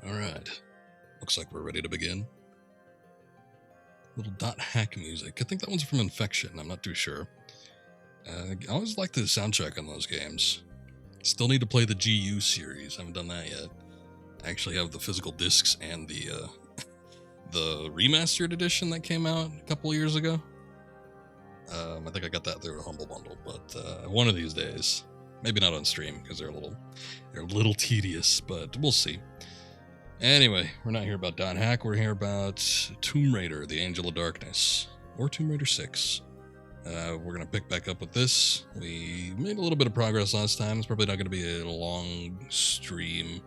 Alright, looks like we're ready to begin. Little .hack music. I think that one's from Infection, I'm not too sure. I always like the soundtrack on those games. Still need to play the GU series, haven't done that yet. I actually have the physical discs and the remastered edition that came out a couple of years ago. I think I got that through a Humble Bundle, but one of these days. Maybe not on stream, because they're a little tedious, but we'll see. Anyway, we're not here about .hack, we're here about Tomb Raider, the Angel of Darkness, or Tomb Raider 6. We're going to pick back up with this. We made a little bit of progress last time. It's probably not going to be a long stream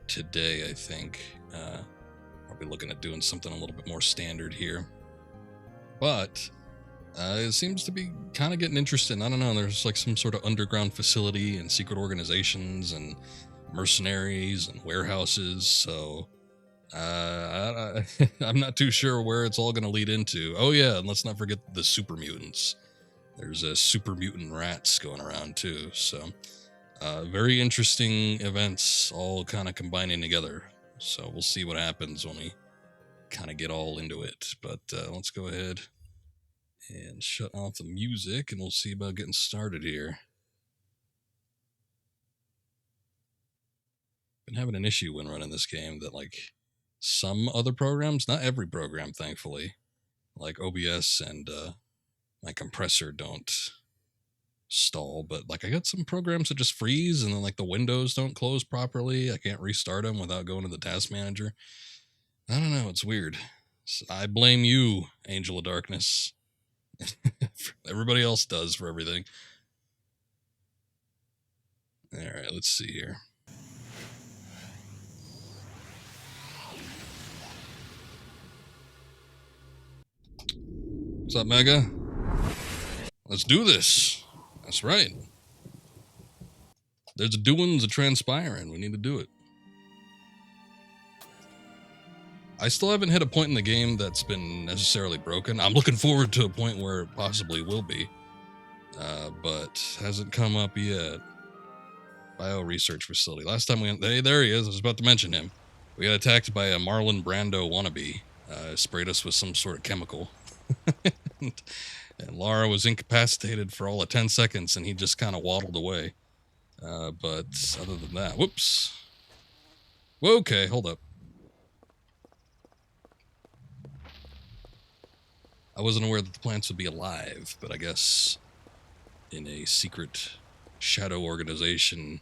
today, I think. I'll be looking at doing something a little bit more standard here. But it seems to be kind of getting interesting. I don't know, there's like some sort of underground facility and secret organizations and mercenaries and warehouses, so I'm not too sure where it's all going to lead into. Oh yeah, and let's not forget the super mutants. There's super mutant rats going around too, so very interesting events all kind of combining together. So we'll see what happens when we kind of get all into it. But let's go ahead and shut off the music and we'll see about getting started here. Been having an issue when running this game that like some other programs, not every program thankfully, like OBS and my compressor don't stall, but like I got some programs that just freeze and then like the windows don't close properly. I can't restart them without going to the task manager. I don't know, it's weird. So I blame you, Angel of Darkness. Everybody else does for everything. Alright, let's see here. What's up, Mega? Let's do this. That's right. There's doings a transpiring. We need to do it. I still haven't hit a point in the game that's been necessarily broken. I'm looking forward to a point where it possibly will be. But hasn't come up yet. Bio research facility. Last time we went, hey, there he is. I was about to mention him. We got attacked by a Marlon Brando wannabe. Sprayed us with some sort of chemical. And Lara was incapacitated for all of 10 seconds and he just kind of waddled away. But other than that, whoops. Okay, hold up. I wasn't aware that the plants would be alive, but I guess in a secret shadow organization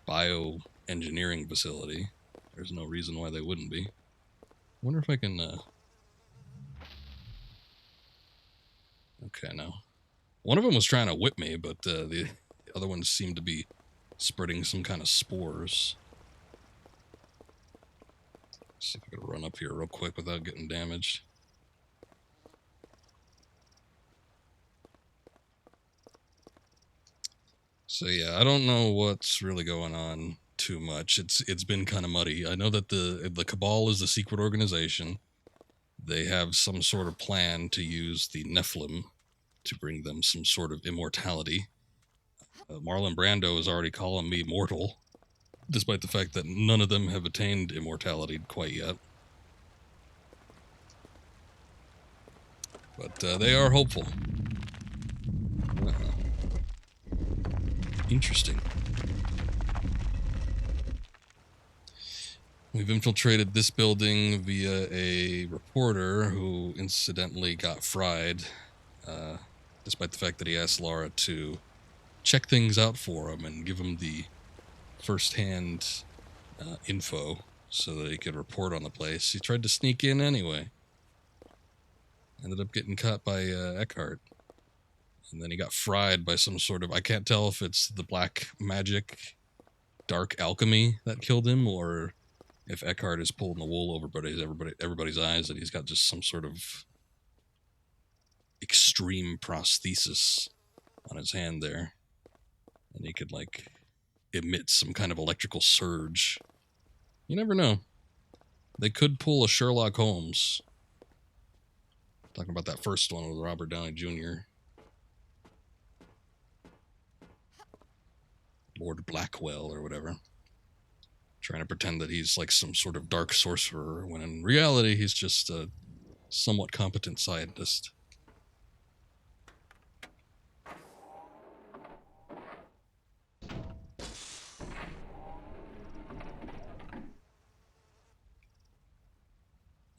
bioengineering facility, there's no reason why they wouldn't be. I wonder if I can, okay, no. One of them was trying to whip me, but the other ones seemed to be spreading some kind of spores. Let's see if I can run up here real quick without getting damaged. So yeah, I don't know what's really going on too much. It's been kind of muddy. I know that the Cabal is the secret organization. They have some sort of plan to use the Nephilim to bring them some sort of immortality. Marlon Brando is already calling me mortal, despite the fact that none of them have attained immortality quite yet. But they are hopeful. Interesting. We've infiltrated this building via a reporter who incidentally got fried, despite the fact that he asked Lara to check things out for him and give him the first-hand info so that he could report on the place. He tried to sneak in anyway. Ended up getting caught by Eckhardt. And then he got fried by some sort of, I can't tell if it's the black magic, dark alchemy that killed him, or if Eckhardt is pulling the wool over everybody's eyes, and he's got just some sort of extreme prosthesis on his hand there. And he could, like, emit some kind of electrical surge. You never know. They could pull a Sherlock Holmes. Talking about that first one with Robert Downey Jr. Lord Blackwell or whatever. trying to pretend that he's like some sort of dark sorcerer, when in reality he's just a somewhat competent scientist.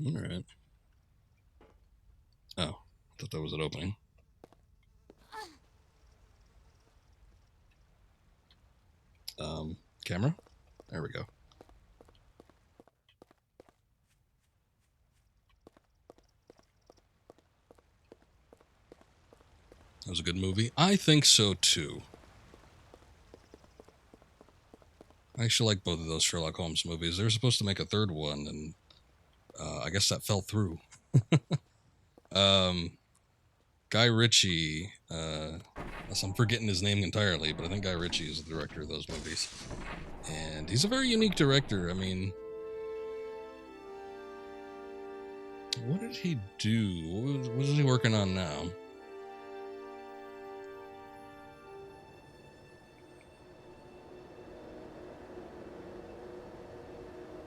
Alright. Oh, I thought that was an opening. Camera? There we go. That was a good movie. I think so, too. I actually like both of those Sherlock Holmes movies. They were supposed to make a third one, and I guess that fell through. Guy Ritchie, I'm forgetting his name entirely, but I think Guy Ritchie is the director of those movies. And he's a very unique director. I mean, what did he do? What is he working on now?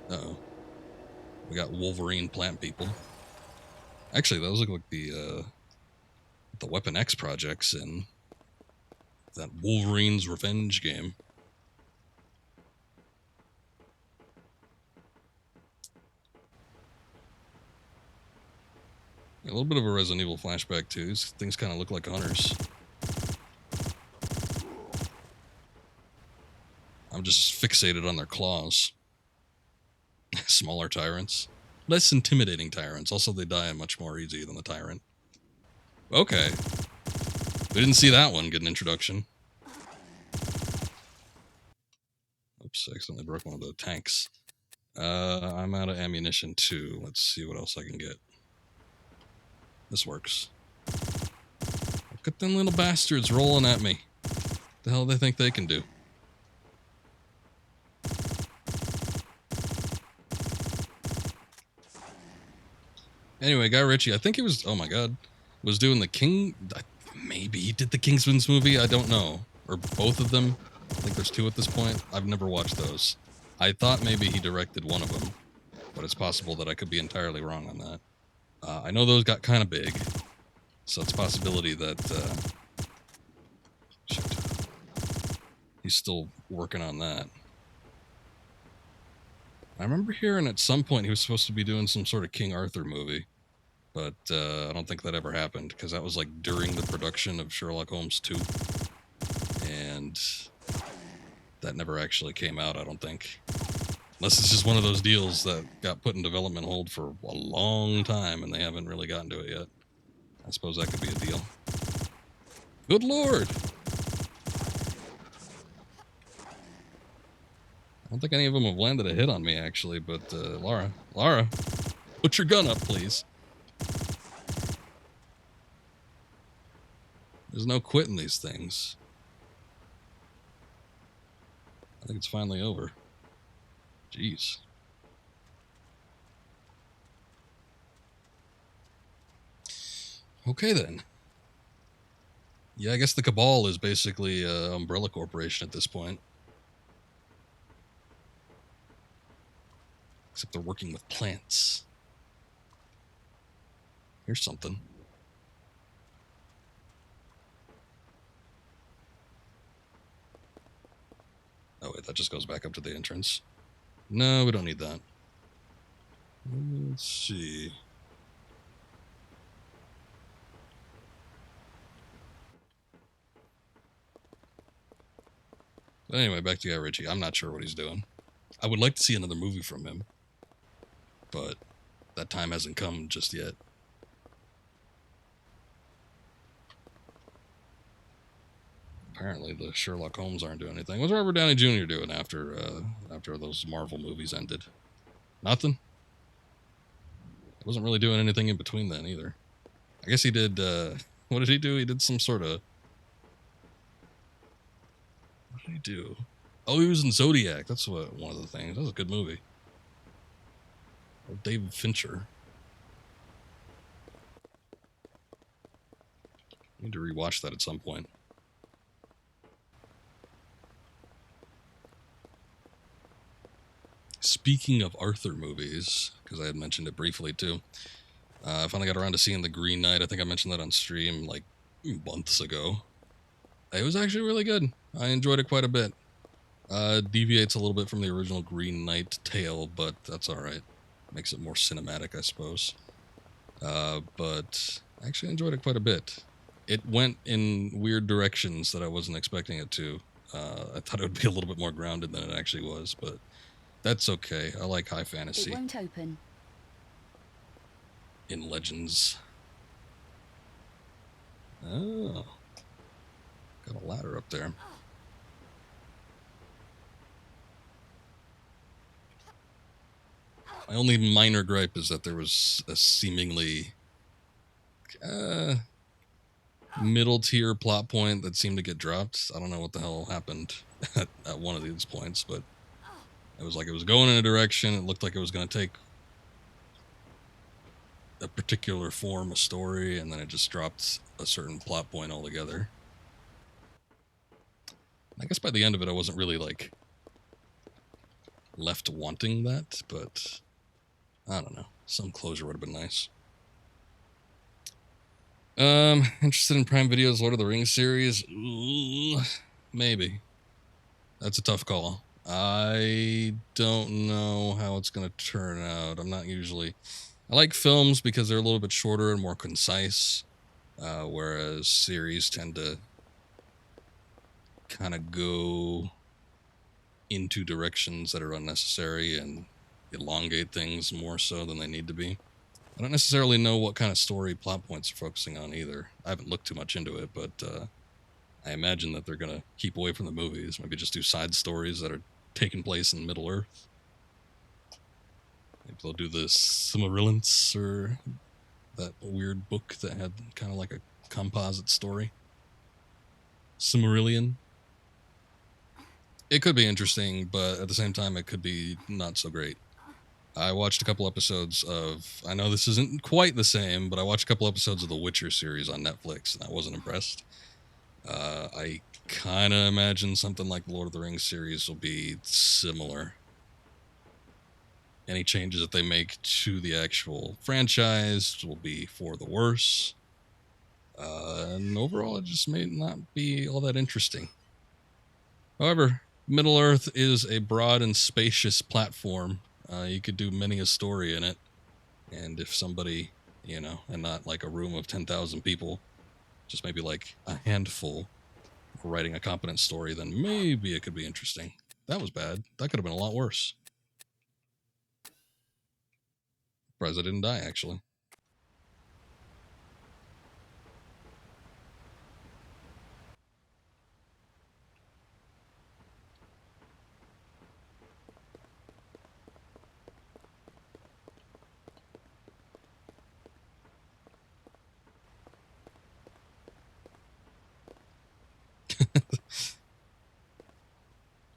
Uh-oh. We got Wolverine plant people. Actually, those look like the Weapon X projects in that Wolverine's Revenge game. A little bit of a Resident Evil flashback too. These things kind of look like hunters. I'm just fixated on their claws. Smaller tyrants. Less intimidating tyrants. Also, they die much more easy than the tyrant. Okay. We didn't see that one get an introduction. Oops, I accidentally broke one of the tanks. I'm out of ammunition too. Let's see what else I can get. This works. Look at them little bastards rolling at me. The hell do they think they can do? Anyway, Guy Ritchie, I think he was, oh my god, was doing the King, maybe he did the Kingsman's movie, I don't know. Or both of them. I think there's two at this point. I've never watched those. I thought maybe he directed one of them, but it's possible that I could be entirely wrong on that. I know those got kind of big, so it's a possibility that, shit, he's still working on that. I remember hearing at some point he was supposed to be doing some sort of King Arthur movie, but I don't think that ever happened, because that was like during the production of Sherlock Holmes 2, and that never actually came out, I don't think. Unless it's just one of those deals that got put in development hold for a long time and they haven't really gotten to it yet. I suppose that could be a deal. Good lord! I don't think any of them have landed a hit on me, actually, but Lara, put your gun up, please. There's no quitting these things. I think it's finally over. Jeez. Okay, then. Yeah, I guess the Cabal is basically an umbrella corporation at this point. Except they're working with plants. Here's something. Oh wait, that just goes back up to the entrance. No, we don't need that. Let's see. But anyway, back to Guy Ritchie. I'm not sure what he's doing. I would like to see another movie from him, but that time hasn't come just yet. Apparently, the Sherlock Holmes aren't doing anything. What's Robert Downey Jr. doing after those Marvel movies ended? Nothing? He wasn't really doing anything in between then either. I guess he did, what did he do? He did some sort of... What did he do? Oh, he was in Zodiac. That's one of the things. That was a good movie. Old David Fincher. I need to rewatch that at some point. Speaking of Arthur movies, because I had mentioned it briefly too, I finally got around to seeing The Green Knight. I think I mentioned that on stream like months ago. It was actually really good. I enjoyed it quite a bit. Deviates a little bit from the original Green Knight tale, but that's alright. Makes it more cinematic, I suppose. But I actually enjoyed it quite a bit. It went in weird directions that I wasn't expecting it to. I thought it would be a little bit more grounded than it actually was, but that's okay. I like high fantasy. It won't open. In Legends. Oh. Got a ladder up there. My only minor gripe is that there was a seemingly middle tier plot point that seemed to get dropped. I don't know what the hell happened at one of these points, but it was like it was going in a direction. It looked like it was going to take a particular form of story, and then it just dropped a certain plot point altogether. I guess by the end of it, I wasn't really like left wanting that, but I don't know. Some closure would have been nice. Interested in Prime Video's Lord of the Rings series? Ooh, maybe. That's a tough call. I don't know how it's going to turn out. I'm not usually... I like films because they're a little bit shorter and more concise, whereas series tend to kind of go into directions that are unnecessary and elongate things more so than they need to be. I don't necessarily know what kind of story plot points they're focusing on either. I haven't looked too much into it, but I imagine that they're going to keep away from the movies. Maybe just do side stories that are taking place in Middle-earth. Maybe they'll do the Silmarillion's or that weird book that had kind of like a composite story. Silmarillion. It could be interesting, but at the same time, it could be not so great. I watched a couple episodes of... I know this isn't quite the same, but I watched a couple episodes of the Witcher series on Netflix, and I wasn't impressed. I kind of imagine something like the Lord of the Rings series will be similar. Any changes that they make to the actual franchise will be for the worse. And overall, it just may not be all that interesting. However, Middle-earth is a broad and spacious platform. You could do many a story in it. And if somebody, and not like a room of 10,000 people, just maybe like a handful were writing a competent story, then maybe it could be interesting. That was bad. That could have been a lot worse. Surprised I didn't die, actually.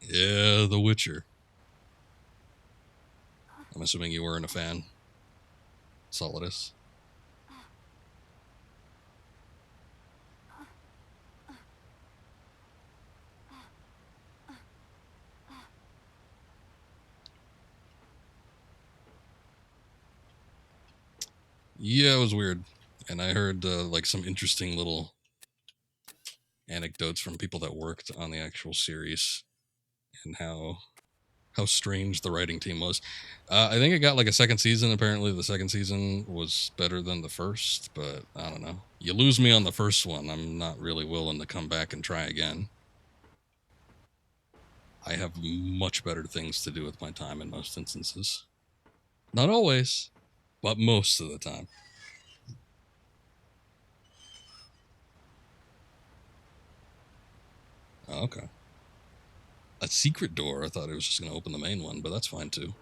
Yeah, The Witcher. I'm assuming you weren't a fan. Solidus. Yeah, it was weird. And I heard like some interesting little anecdotes from people that worked on the actual series and how strange the writing team was. I think it got like a second season. Apparently the second season was better than the first, but I don't know. You lose me on the first one. I'm not really willing to come back and try again. I have much better things to do with my time in most instances. Not always, but most of the time. Oh, okay. A secret door. I thought it was just going to open the main one, but that's fine too.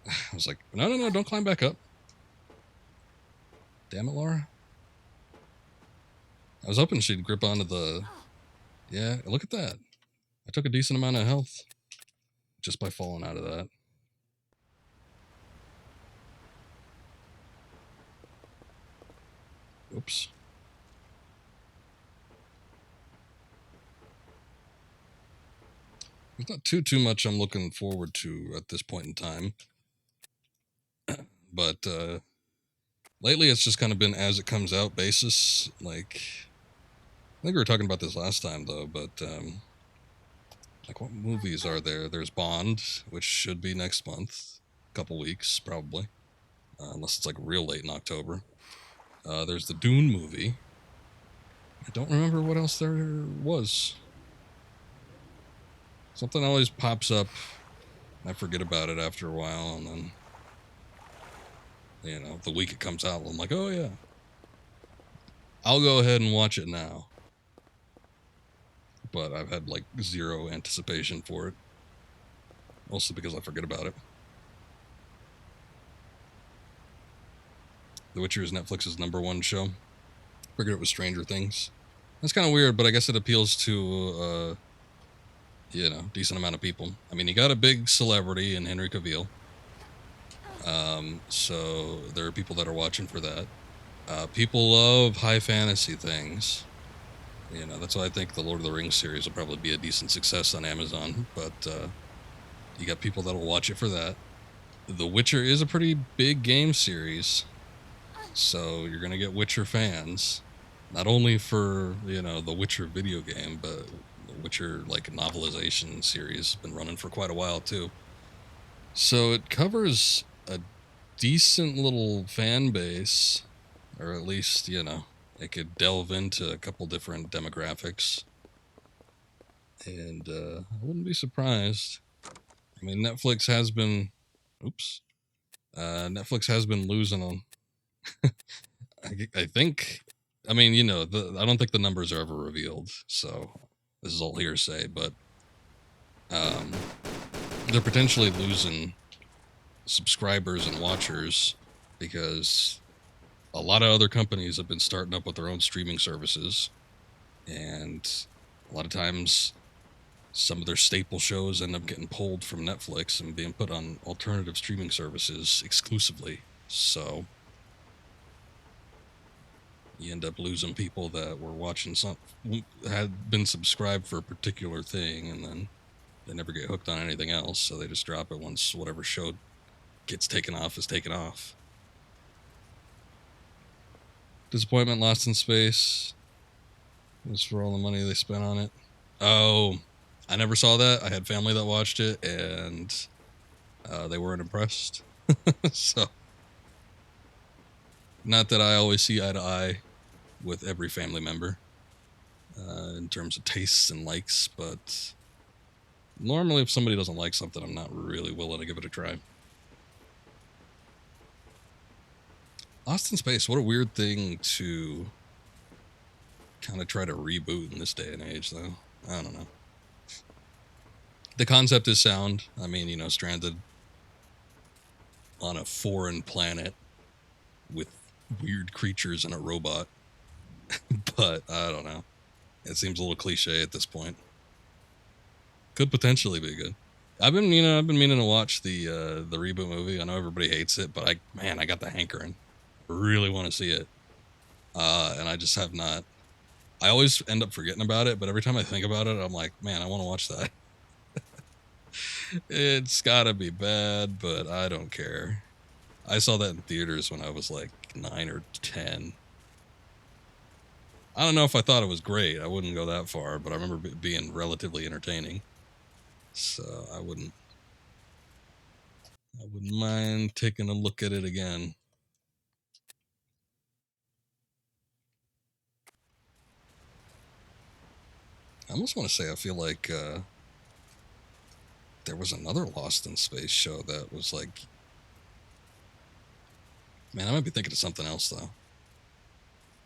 I was like, no, don't climb back up. Damn it, Lara. I was hoping she'd grip onto the... Yeah, look at that. I took a decent amount of health just by falling out of that. Oops. There's not too much I'm looking forward to at this point in time. But lately it's just kind of been as it comes out basis. Like, I think we were talking about this last time though, but like, what movies are there? There's Bond, which should be next month, a couple weeks probably, unless it's like real late in October. There's the Dune movie. I don't remember what else there was. Something always pops up. I forget about it after a while, and then, you know, the week it comes out, I'm like, oh yeah, I'll go ahead and watch it now. But I've had like zero anticipation for it, mostly because I forget about it. The Witcher is Netflix's #1 show. Figured it was Stranger Things. That's kind of weird, but I guess it appeals to, you know, decent amount of people. I mean, you got a big celebrity in Henry Cavill. So there are people that are watching for that. People love high fantasy things. You know, that's why I think the Lord of the Rings series will probably be a decent success on Amazon. But you got people that'll watch it for that. The Witcher is a pretty big game series. So you're going to get Witcher fans. Not only for, you know, the Witcher video game, but the Witcher, like, novelization series has been running for quite a while, too. So it covers a decent little fan base, or at least, you know, it could delve into a couple different demographics. And I wouldn't be surprised. I mean, Netflix has been... Oops. Netflix has been losing on... I think... I mean, you know, I don't think the numbers are ever revealed, so this is all hearsay, but they're potentially losing subscribers and watchers because a lot of other companies have been starting up with their own streaming services, and a lot of times some of their staple shows end up getting pulled from Netflix and being put on alternative streaming services exclusively. So you end up losing people that were watching had been subscribed for a particular thing, and then they never get hooked on anything else, so they just drop it once whatever show gets taken off is taken off. Disappointment, Lost in Space. Just for all the money they spent on it. Oh, I never saw that. I had family that watched it, and they weren't impressed. So, not that I always see eye to eye with every family member in terms of tastes and likes, but normally if somebody doesn't like something, I'm not really willing to give it a try. Lost in Space, what a weird thing to kind of try to reboot in this day and age, though. I don't know. The concept is sound. I mean, you know, stranded on a foreign planet with weird creatures and a robot. But I don't know. It seems a little cliche at this point. Could potentially be good. I've been meaning to watch the reboot movie. I know everybody hates it, but I got the hankering. I really want to see it. And I just have not. I always end up forgetting about it, but every time I think about it, I'm like, man, I want to watch that. It's gotta be bad, but I don't care. I saw that in theaters when I was like 9 or 10. I don't know if I thought it was great. I wouldn't go that far, but I remember it being relatively entertaining. So I wouldn't mind taking a look at it again. I almost want to say I feel like there was another Lost in Space show that was like... Man, I might be thinking of something else, though.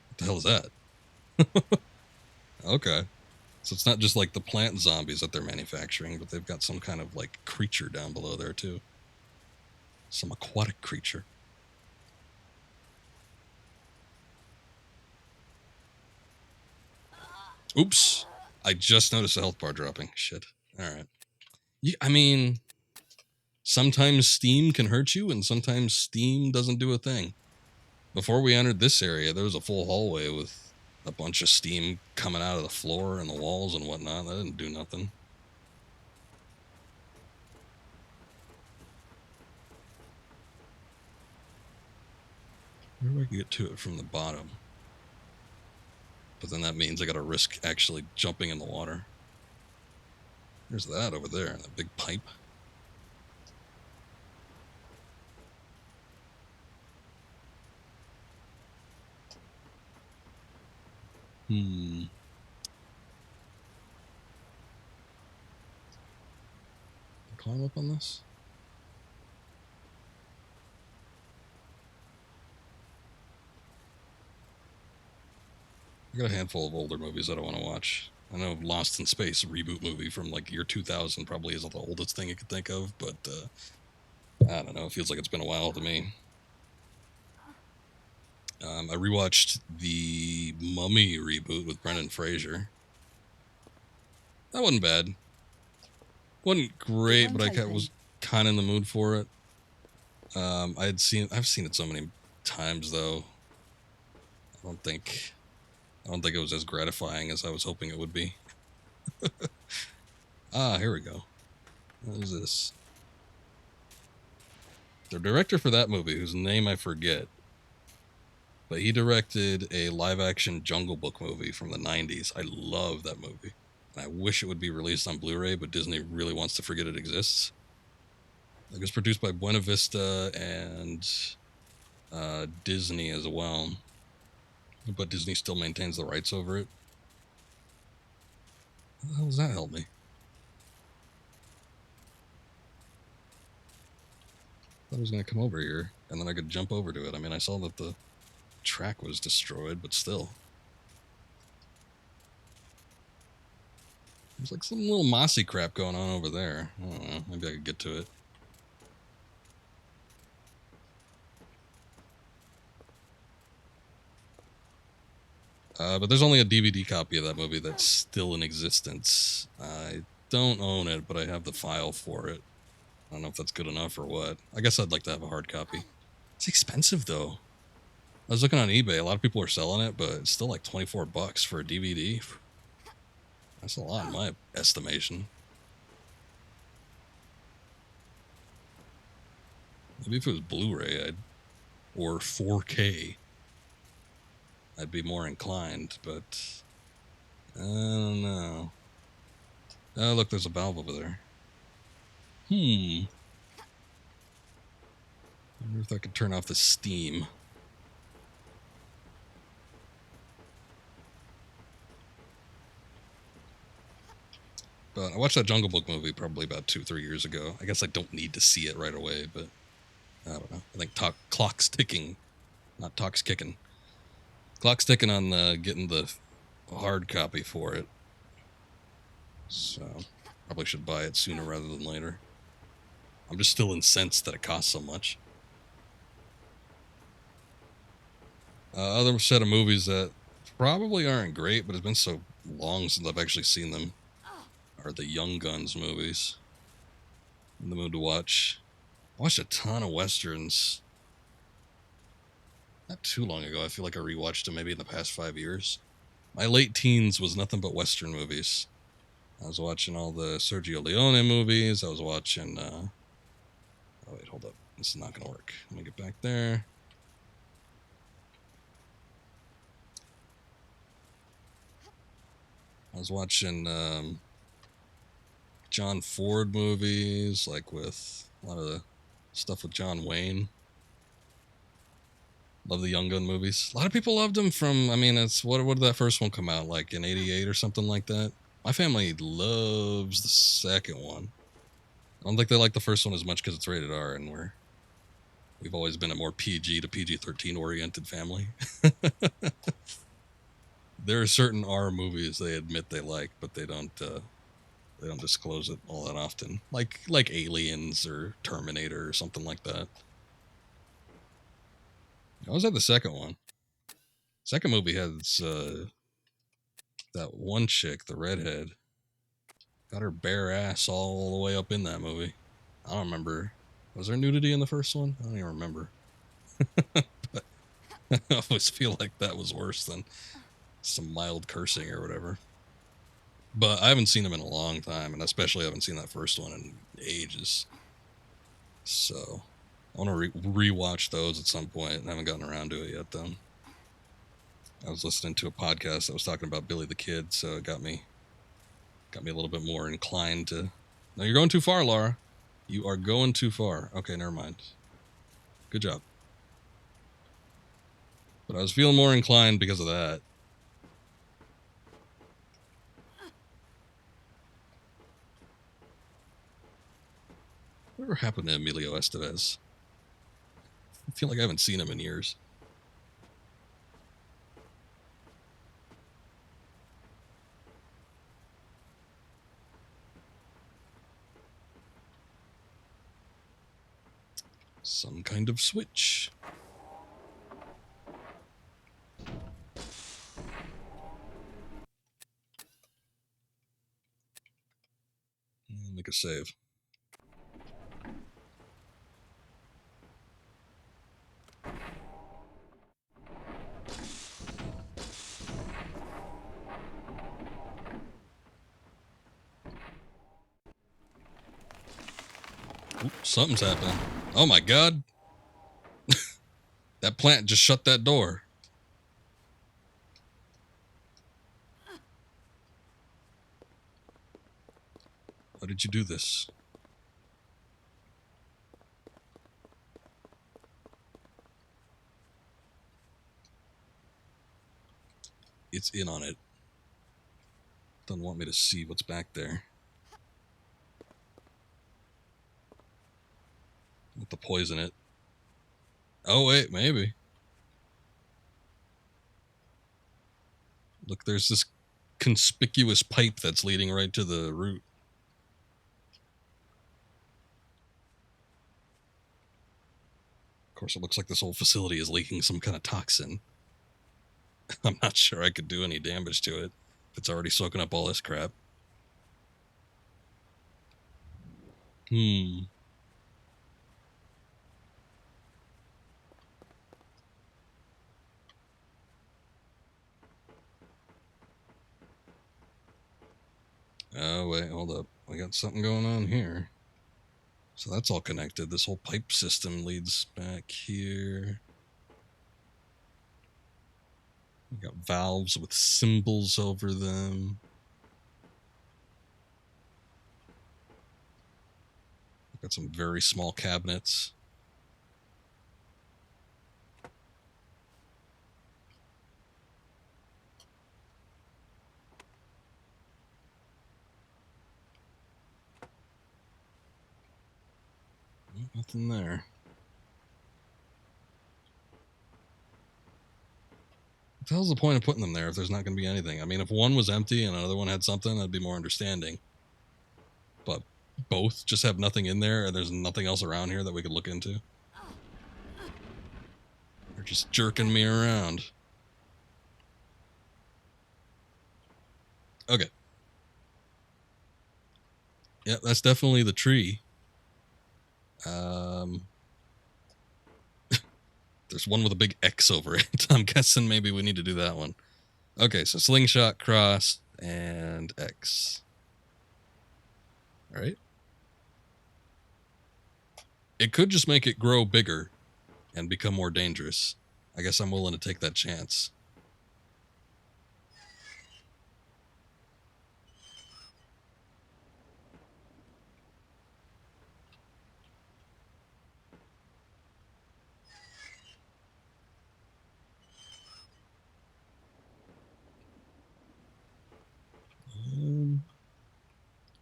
What the hell is that? Okay. So it's not just like the plant zombies that they're manufacturing, but they've got some kind of like creature down below there, too. Some aquatic creature. Oops. I just noticed the health bar dropping. Shit. Alright. I mean, sometimes Steam can hurt you, and sometimes Steam doesn't do a thing. Before we entered this area, there was a full hallway with a bunch of steam coming out of the floor and the walls and whatnot. That didn't do nothing. Maybe I can get to it from the bottom. But then that means I gotta risk actually jumping in the water. There's that over there, that big pipe. Climb up on this? I got a handful of older movies that I want to watch. I know Lost in Space, a reboot movie from like year 2000, probably is the oldest thing I could think of, but I don't know. It feels like it's been a while to me. I rewatched the Mummy reboot with Brendan Fraser. That wasn't bad. Wasn't great, but I was kind of in the mood for it. I've seen it so many times though. I don't think it was as gratifying as I was hoping it would be. Here we go. What is this? The director for that movie, whose name I forget, but he directed a live-action Jungle Book movie from the 90s. I love that movie. And I wish it would be released on Blu-ray, but Disney really wants to forget it exists. It was produced by Buena Vista and Disney as well. But Disney still maintains the rights over it. How the hell does that help me? I thought I was going to come over here, and then I could jump over to it. I mean, I saw that the track was destroyed, but still. There's like some little mossy crap going on over there. I don't know. Maybe I could get to it. But there's only a DVD copy of that movie that's still in existence. I don't own it, but I have the file for it. I don't know if that's good enough or what. I guess I'd like to have a hard copy. It's expensive, though. I was looking on eBay. A lot of people are selling it, but it's still like $24 for a DVD. That's a lot in my estimation. Maybe if it was Blu-ray, or 4K, I'd be more inclined, but I don't know. Oh, look, there's a valve over there. I wonder if I could turn off the steam. But I watched that Jungle Book movie probably about 2-3 years ago. I guess I don't need to see it right away, but I don't know. I think clock's ticking, not talk's kicking. Clock's ticking on getting the hard copy for it. So probably should buy it sooner rather than later. I'm just still incensed that it costs so much. Other set of movies that probably aren't great, but it's been so long since I've actually seen them, are the Young Guns movies. In the mood to watch. I watched a ton of Westerns not too long ago. I feel like I rewatched them maybe in the past 5 years. My late teens was nothing but Western movies. I was watching all the Sergio Leone movies. I was watching... Oh, wait, hold up. This is not going to work. Let me get back there. I was watching John Ford movies, like with a lot of the stuff with John Wayne. Love the Young Gun movies. A lot of people loved them from, I mean, it's what did that first one come out, like in 88 or something like that? My family loves the second one. I don't think they like the first one as much because it's rated R, and we've always been a more PG to PG-13 oriented family. There are certain R movies they admit they like, but they don't disclose it all that often. Like Aliens or Terminator or something like that. I was at the second one. Second movie has that one chick, the redhead, got her bare ass all the way up in that movie. I don't remember. Was there nudity in the first one? I don't even remember. But I always feel like that was worse than some mild cursing or whatever. But I haven't seen them in a long time, and especially haven't seen that first one in ages. So I want to rewatch those at some point, and I haven't gotten around to it yet, though. I was listening to a podcast that was talking about Billy the Kid, so it got me a little bit more inclined to. No, you're going too far, Lara. You are going too far. Okay, never mind. Good job. But I was feeling more inclined because of that. Whatever happened to Emilio Estevez? I feel like I haven't seen him in years. Some kind of switch. Make a save. Ooh, something's happening. Oh my god. That plant just shut that door. Why did you do this? It's in on it. Doesn't want me to see what's back there. With the poison it. Oh wait, maybe. Look, there's this conspicuous pipe that's leading right to the root. Of course, it looks like this whole facility is leaking some kind of toxin. I'm not sure I could do any damage to it if it's already soaking up all this crap. Oh, wait, hold up. We got something going on here. So that's all connected. This whole pipe system leads back here. We got valves with symbols over them. We've got some very small cabinets. Nothing there. What the hell's the point of putting them there if there's not going to be anything? I mean, if one was empty and another one had something, I'd be more understanding. But both just have nothing in there and there's nothing else around here that we could look into. They're just jerking me around. Okay. Yeah, that's definitely the tree. There's one with a big X over it. I'm guessing maybe we need to do that one. Okay, so slingshot, cross, and X. All right. It could just make it grow bigger and become more dangerous. I guess I'm willing to take that chance.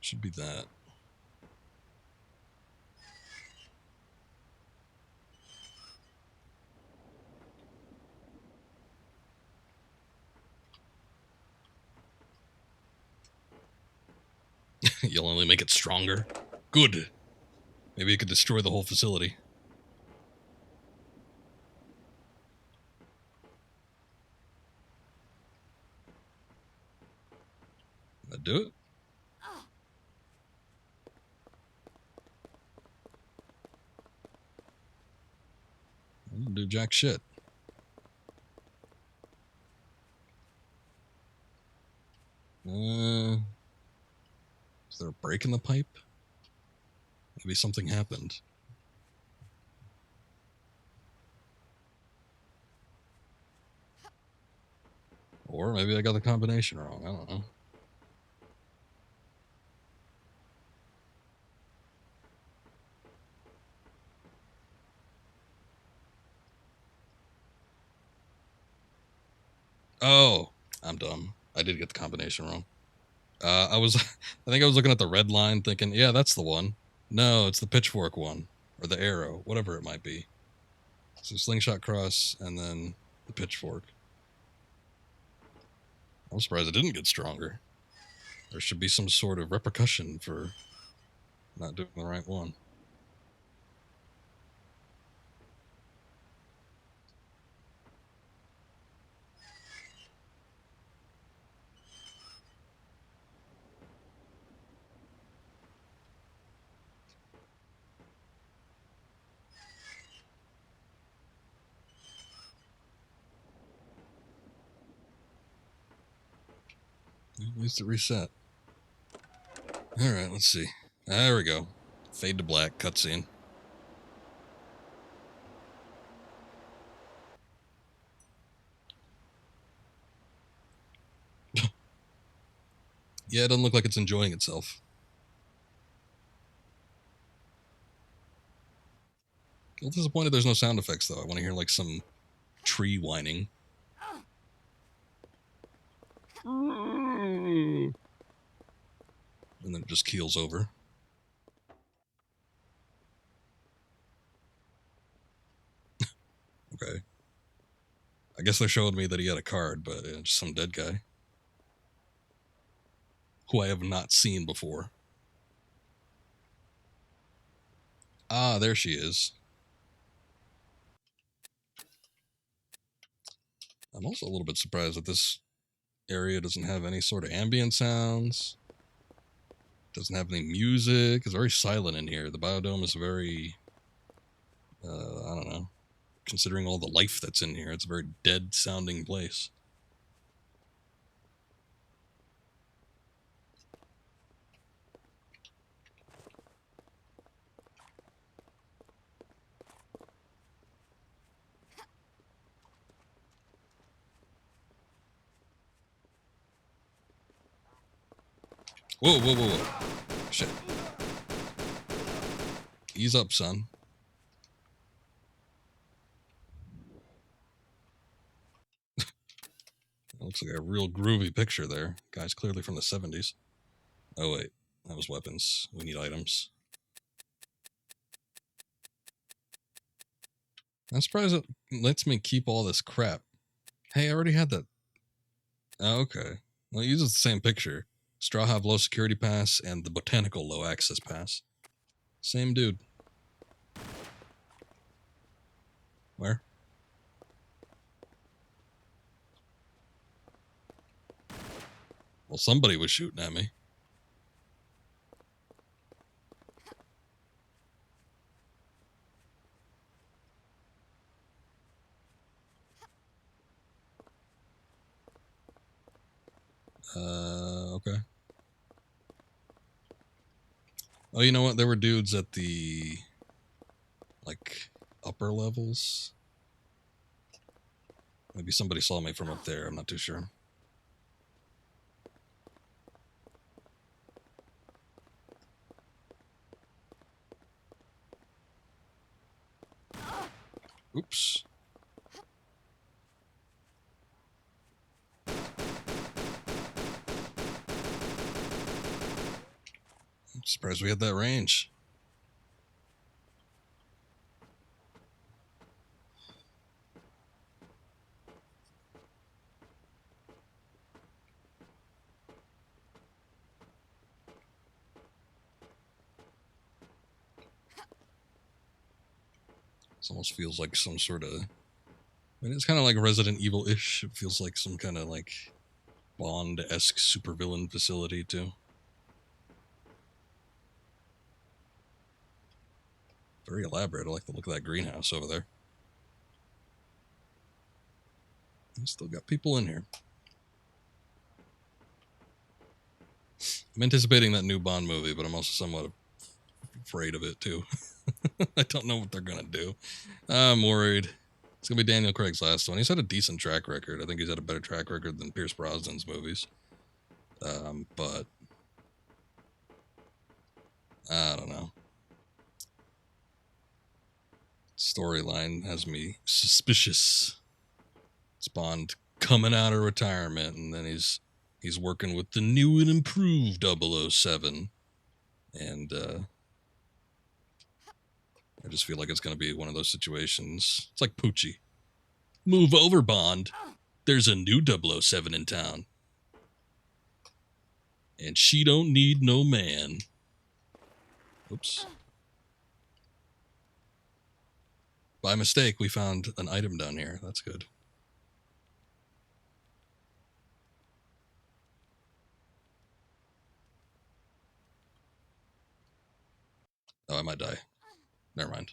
Should be that. You'll only make it stronger. Good. Maybe it could destroy the whole facility. That do it? I'll do jack shit. Is there a break in the pipe? Maybe something happened. Or maybe I got the combination wrong. I don't know. Oh, I'm dumb. I did get the combination wrong. I think I was looking at the red line thinking, yeah, that's the one. No, it's the pitchfork one. Or the arrow, whatever it might be. So slingshot cross and then the pitchfork. I'm surprised it didn't get stronger. There should be some sort of repercussion for not doing the right one. It needs to reset. Alright, let's see. There we go. Fade to black, cutscene. Yeah, it doesn't look like it's enjoying itself. A little disappointed there's no sound effects, though. I want to hear, like, some tree whining. And then it just keels over. Okay. I guess they're showing me that he had a card, but just some dead guy. Who I have not seen before. Ah, there she is. I'm also a little bit surprised that this area doesn't have any sort of ambient sounds. Doesn't have any music. It's very silent in here. The biodome is very, I don't know. Considering all the life that's in here, it's a very dead sounding place. Whoa, whoa, whoa, whoa. Shit. Ease up, son. That looks like a real groovy picture there. Guy's clearly from the 70s. Oh, wait. That was weapons. We need items. I'm surprised it lets me keep all this crap. Hey, I already had that. Oh, okay. Well, it uses the same picture. Straw have low security pass and the botanical low access pass. Same dude. Where? Well, somebody was shooting at me. Okay. Oh, you know what? There were dudes at the, like, upper levels. Maybe somebody saw me from up there. I'm not too sure. Oops. I'm surprised we had that range. This almost feels like some sort of... I mean, it's kind of like Resident Evil-ish. It feels like some kind of, like, Bond-esque supervillain facility, too. Very elaborate. I like the look of that greenhouse over there. We still got people in here. I'm anticipating that new Bond movie, but I'm also somewhat afraid of it too. I don't know what they're gonna do. I'm worried. It's gonna be Daniel Craig's last one. He's had a decent track record. I think he's had a better track record than Pierce Brosnan's movies. But I don't know. Storyline has me suspicious. It's Bond coming out of retirement, and then he's working with the new and improved 007. And I just feel like it's going to be one of those situations. It's like Poochie. Move over, Bond. There's a new 007 in town. And she don't need no man. Oops. By mistake, we found an item down here. That's good. Oh, I might die. Never mind.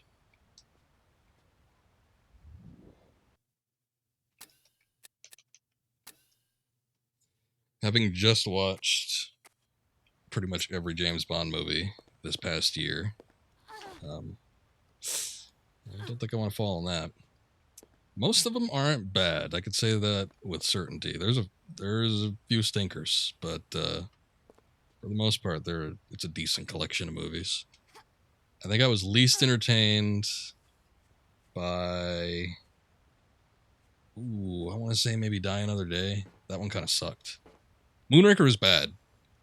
Having just watched pretty much every James Bond movie this past year, I don't think I want to fall on that. Most of them aren't bad. I could say that with certainty. There's a few stinkers, but for the most part, it's a decent collection of movies. I think I was least entertained by, I want to say maybe Die Another Day. That one kind of sucked. Moonraker was bad.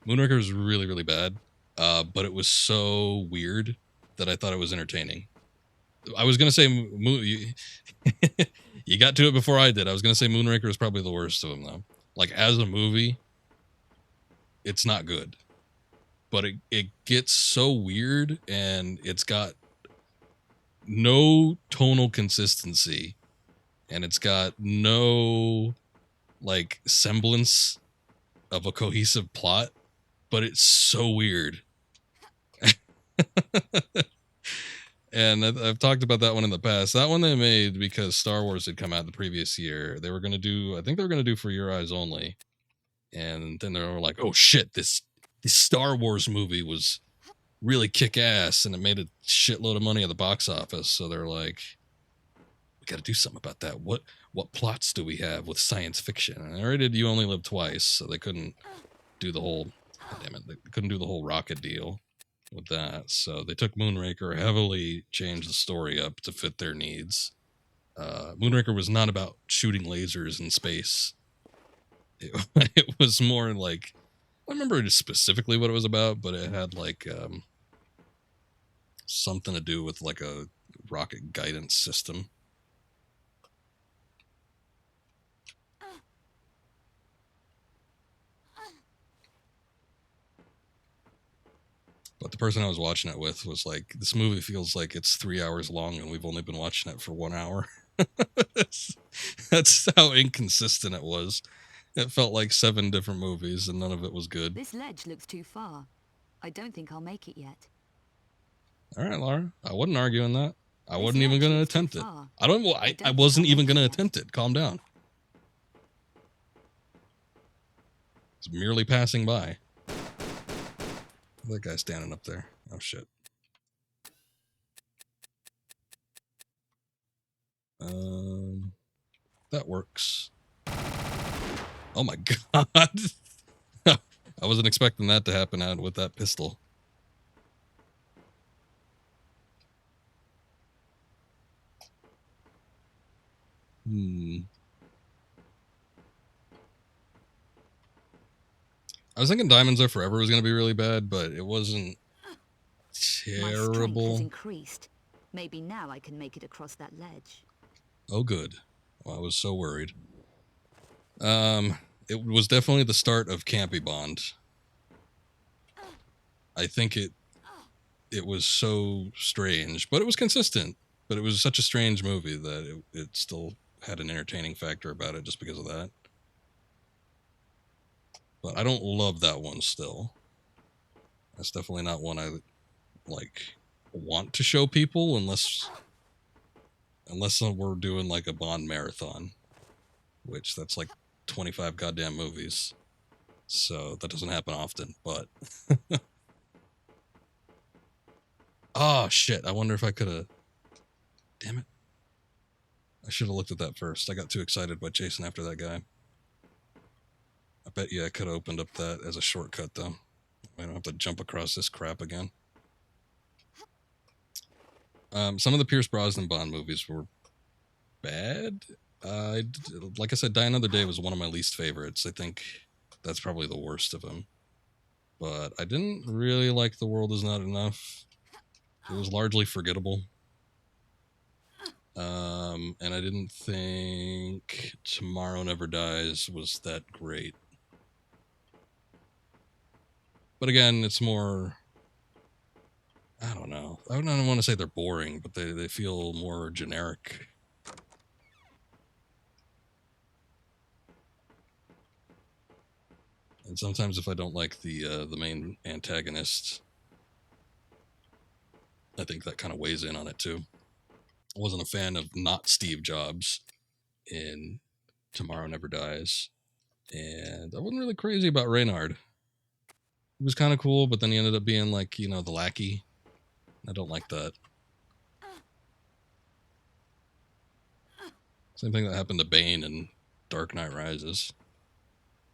Moonraker was really, really bad. But it was so weird that I thought it was entertaining. I was going to say, you got to it before I did. I was going to say Moonraker is probably the worst of them, though. Like, as a movie, it's not good. But it gets so weird, and it's got no tonal consistency, and it's got no, like, semblance of a cohesive plot, but it's so weird. And I've talked about that one in the past. That one they made because Star Wars had come out the previous year. They were going to do, I think they were going to do For Your Eyes Only. And then they were like, oh shit, this Star Wars movie was really kick-ass, and it made a shitload of money at the box office. So they're like, we got to do something about that. What plots do we have with science fiction? And they already did You Only Live Twice, so they couldn't do the whole, they couldn't do the whole rocket deal with that. So they took Moonraker, heavily changed the story up to fit their needs. Moonraker was not about shooting lasers in space. It was more like, I don't remember specifically what it was about, but it had like something to do with like a rocket guidance system. But the person I was watching it with was like, this movie feels like it's 3 hours long and we've only been watching it for 1 hour. That's how inconsistent it was. It felt like 7 different movies and none of it was good. This ledge looks too far. I don't think I'll make it yet. All right, Lara. I wasn't arguing that. I wasn't even going to attempt it. I wasn't even going to attempt it. Calm down. It's merely passing by. That guy standing up there. Oh, shit. That works. Oh, my God. I wasn't expecting that to happen out with that pistol. I was thinking Diamonds Are Forever was going to be really bad, but it wasn't terrible. My strength has increased. Maybe now I can make it across that ledge. Oh, good. Well, I was so worried. It was definitely the start of Campy Bond. I think it was so strange, but it was consistent. But it was such a strange movie that it still had an entertaining factor about it just because of that. But I don't love that one still. That's definitely not one I like want to show people unless we're doing like a Bond marathon, which that's like 25 goddamn movies. So that doesn't happen often, but... Oh, shit. I wonder if I could have... Damn it. I should have looked at that first. I got too excited by chasing after that guy. I bet you I could have opened up that as a shortcut, though. I don't have to jump across this crap again. Some of the Pierce Brosnan Bond movies were bad. Like I said, Die Another Day was one of my least favorites. I think that's probably the worst of them. But I didn't really like The World Is Not Enough. It was largely forgettable. And I didn't think Tomorrow Never Dies was that great. But again, it's more... I don't know. I don't want to say they're boring, but they feel more generic. And sometimes if I don't like the main antagonist, I think that kind of weighs in on it too. I wasn't a fan of not Steve Jobs in Tomorrow Never Dies. And I wasn't really crazy about Reynard. He was kind of cool, but then he ended up being like, you know, the lackey. I don't like that. Same thing that happened to Bane in Dark Knight Rises.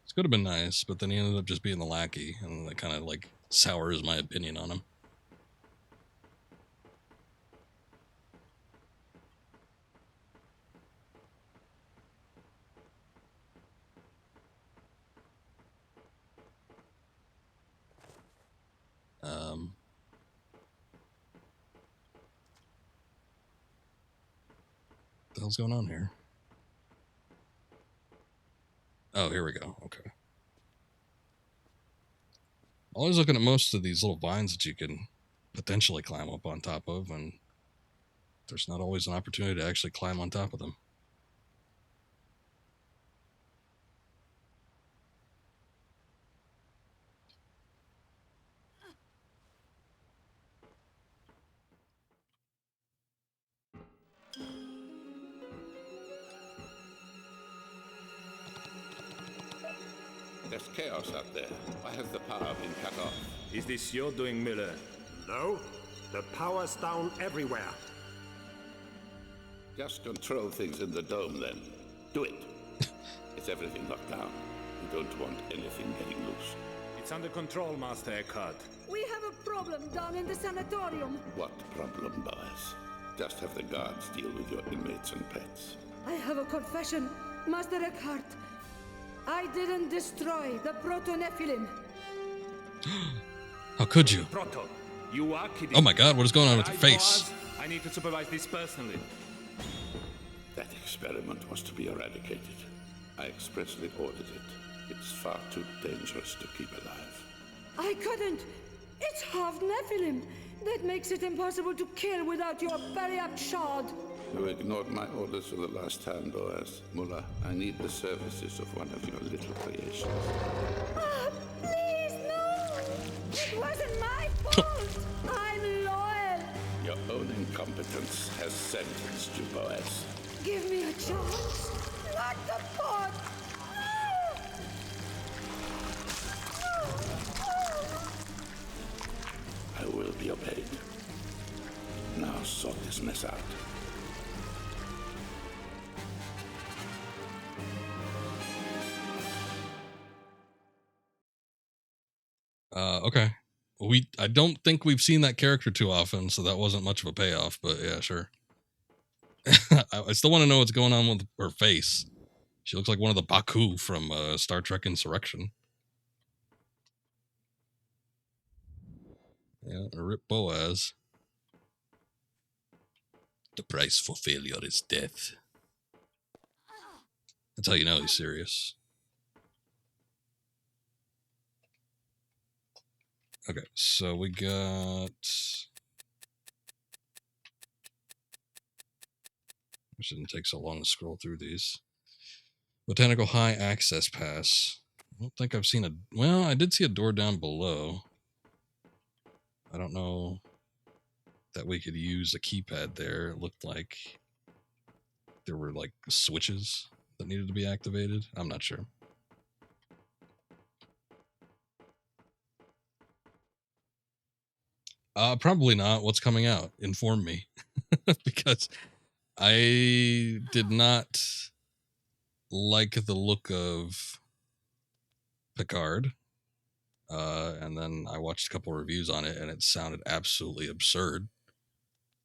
It could have been nice, but then he ended up just being the lackey, and that kind of like sours my opinion on him. What the hell's going on here? Oh, here we go. Okay. Always looking at most of these little vines that you can potentially climb up on top of, and there's not always an opportunity to actually climb on top of them. There's chaos out there. Why has the power been cut off? Is this your doing, Miller? No, the power's down everywhere. Just control things in the dome, then. Do it. Is everything locked down? You don't want anything getting loose. It's under control, Master Eckhardt. We have a problem down in the sanatorium. What problem, boys? Just have the guards deal with your inmates and pets. I have a confession, Master Eckhart. I didn't destroy the proto-Nephilim. How could you? Proto, you are kidding. Oh my god, what is going on with your Right, face? Boaz? I need to supervise this personally. That experiment was to be eradicated. I expressly ordered it. It's far too dangerous to keep alive. I couldn't. It's half Nephilim. That makes it impossible to kill without your periapt shard. You ignored my orders for the last time, Boaz. Mullah, I need the services of one of your little creations. Ah, please, no! It wasn't my fault! I'm loyal! Your own incompetence has sentenced you, Boaz. Give me a chance! Not the pot! I will be obeyed. Now sort this mess out. Okay. I don't think we've seen that character too often, so that wasn't much of a payoff, but yeah, sure. I still want to know what's going on with her face. She looks like one of the Baku from Star Trek Insurrection. Yeah, Rip Boaz. The price for failure is death. That's how you know he's serious. Okay, so we got... It shouldn't take so long to scroll through these. Botanical High Access Pass. I don't think I've seen a... Well, I did see a door down below. I don't know that we could use a keypad there. It looked like there were like switches that needed to be activated. I'm not sure. Probably not. What's coming out? Inform me. Because I did not like the look of Picard. And then I watched a couple reviews on it, and it sounded absolutely absurd.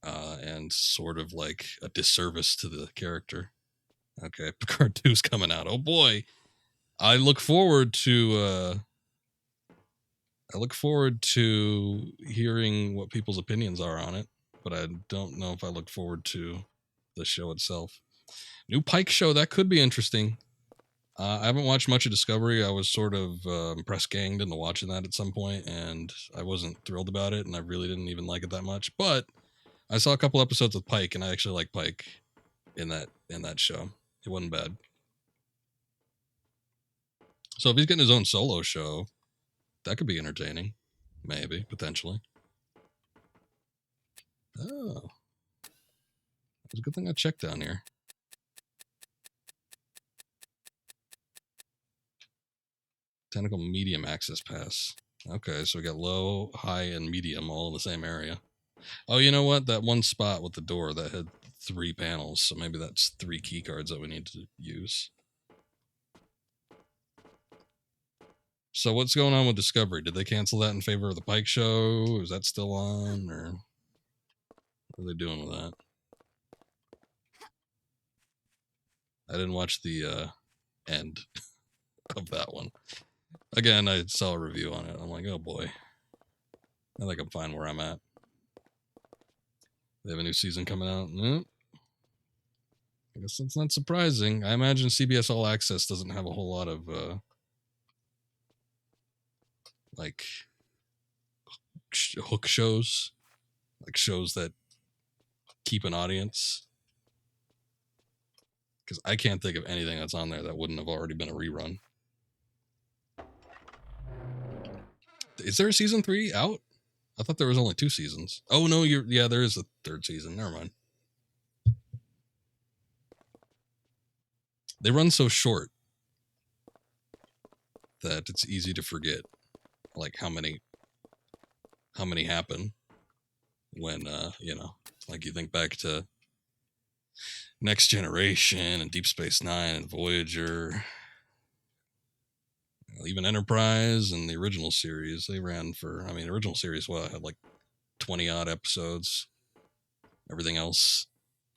And sort of like a disservice to the character. Okay, Picard 2's coming out. Oh boy. I look forward to hearing what people's opinions are on it, but I don't know if I look forward to the show itself. New Pike show, that could be interesting. I haven't watched much of Discovery. I was sort of press ganged into watching that at some point, and I wasn't thrilled about it, and I really didn't even like it that much. But I saw a couple episodes with Pike, and I actually like Pike in that show. It wasn't bad. So if he's getting his own solo show, that could be entertaining. Maybe, potentially. Oh. It's a good thing I checked down here. Tentacle medium access pass. Okay, so we got low, high, and medium all in the same area. Oh, you know what? That one spot with the door that had 3 panels, so maybe that's 3 key cards that we need to use. So what's going on with Discovery? Did they cancel that in favor of the Pike show? Is that still on, or what are they doing with that? I didn't watch the end of that one. Again, I saw a review on it. I'm like, oh boy. I think I'm fine where I'm at. They have a new season coming out. Nope. I guess that's not surprising. I imagine CBS All Access doesn't have a whole lot of like hook shows, like shows that keep an audience. Because I can't think of anything that's on there that wouldn't have already been a rerun. Is there a season 3 out? I thought there was only 2 seasons. Oh no, yeah, there is a 3rd season. Never mind. They run so short that it's easy to forget, like how many happen when like you think back to Next Generation and Deep Space Nine and Voyager, even Enterprise and the original series. They ran for, the original series had like 20 odd episodes. Everything else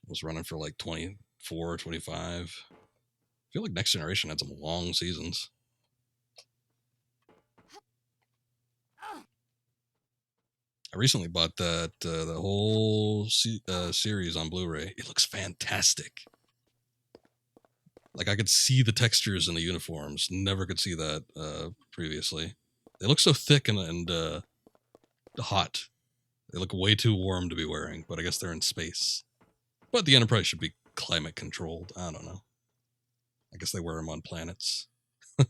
was running for like 24 or 25. I feel like Next Generation had some long seasons. I recently bought the whole series on Blu-ray. It looks fantastic. Like I could see the textures in the uniforms. Never could see that previously. They look so thick and hot. They look way too warm to be wearing, but I guess they're in space. But the Enterprise should be climate controlled. I don't know. I guess they wear them on planets. They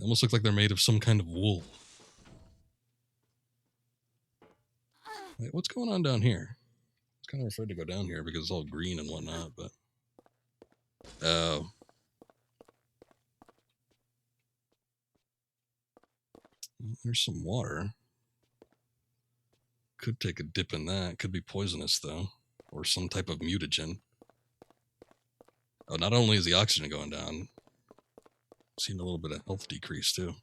almost look like they're made of some kind of wool. Wait, what's going on down here? I was kind of afraid to go down here because it's all green and whatnot, but... Oh. There's some water. Could take a dip in that. Could be poisonous, though. Or some type of mutagen. Oh, not only is the oxygen going down, I've seen a little bit of health decrease, too.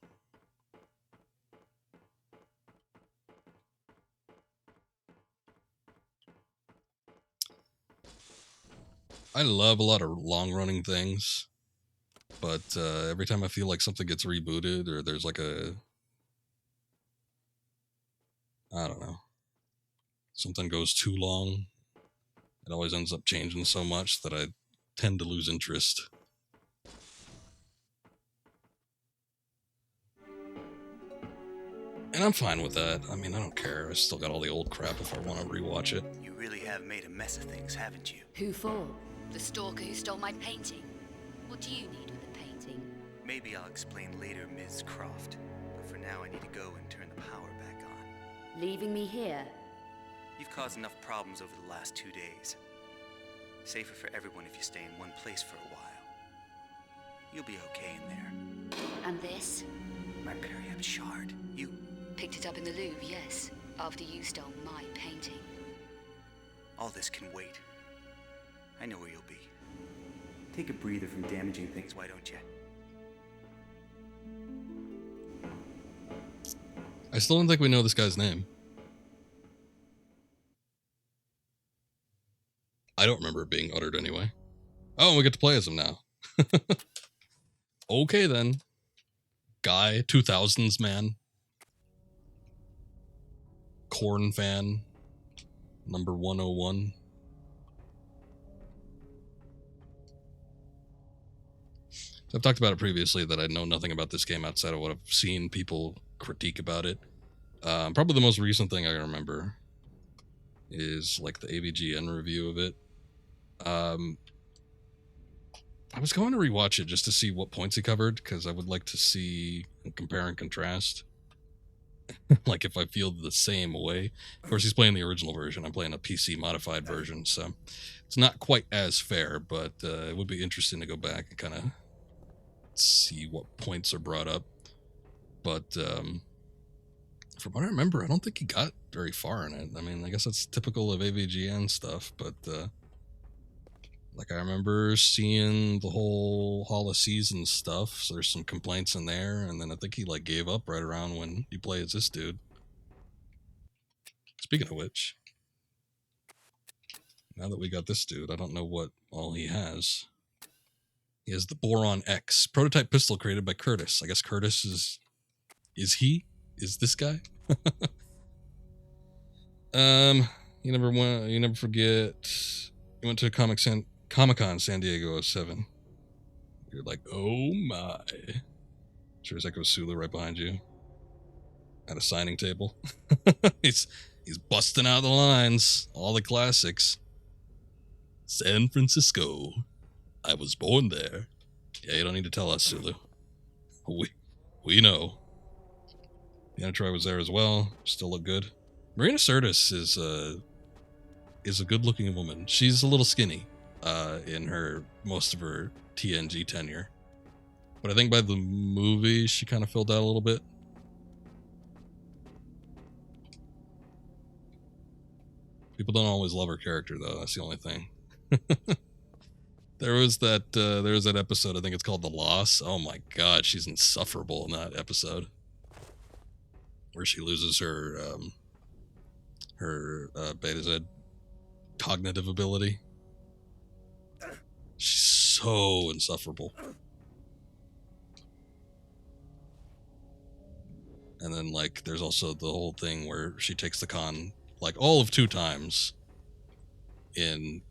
I love a lot of long-running things, but every time I feel like something gets rebooted or there's like I don't know, something goes too long, it always ends up changing so much that I tend to lose interest. And I'm fine with that. I don't care. I still got all the old crap if I want to rewatch it. You really have made a mess of things, haven't you? Who for? The stalker who stole my painting? What do you need with the painting? Maybe I'll explain later, Ms. Croft. But for now, I need to go and turn the power back on. Leaving me here? You've caused enough problems over the last 2 days. Safer for everyone if you stay in one place for a while. You'll be okay in there. And this? My Periap shard. You Picked it up in the Louvre, yes, after you stole my painting. All this can wait. I know where you'll be. Take a breather from damaging things, why don't you? I still don't think we know this guy's name. I don't remember it being uttered anyway. Oh, and we get to play as him now. Okay then. Guy, 2000s man. Korn fan. Number 101. I've talked about it previously that I know nothing about this game outside of what I've seen people critique about it. Probably the most recent thing I remember is like the AVGN review of it. I was going to rewatch it just to see what points he covered, because I would like to see compare and contrast. Like if I feel the same way. Of course, he's playing the original version. I'm playing a PC modified version, so it's not quite as fair, but it would be interesting to go back and kind of see what points are brought up. But from what I remember, I don't think he got very far in it. I mean, I guess that's typical of AVGN stuff, but like I remember seeing the whole Hall of Seasons stuff, so there's some complaints in there, and then I think he like gave up right around when you play as this dude. Speaking of which, now that we got this dude, I don't know what all he has. He has the Boron X, prototype pistol created by Kurtis. I guess Kurtis is this guy? You never forget. You went to Comic-Con San Diego 07. You're like, oh my. Sure as Echo Sulu right behind you. At a signing table. He's busting out the lines. All the classics. San Francisco. I was born there. Yeah, you don't need to tell us, Sulu. We know. Deanna Troy was there as well. Still look good. Marina Sirtis is a good-looking woman. She's a little skinny in most of her TNG tenure, but I think by the movie she kind of filled out a little bit. People don't always love her character though. That's the only thing. There was that episode. I think it's called The Loss. Oh my God, she's insufferable in that episode, where she loses her Beta Z cognitive ability. She's so insufferable. And then like there's also the whole thing where she takes the con like all of 2 times in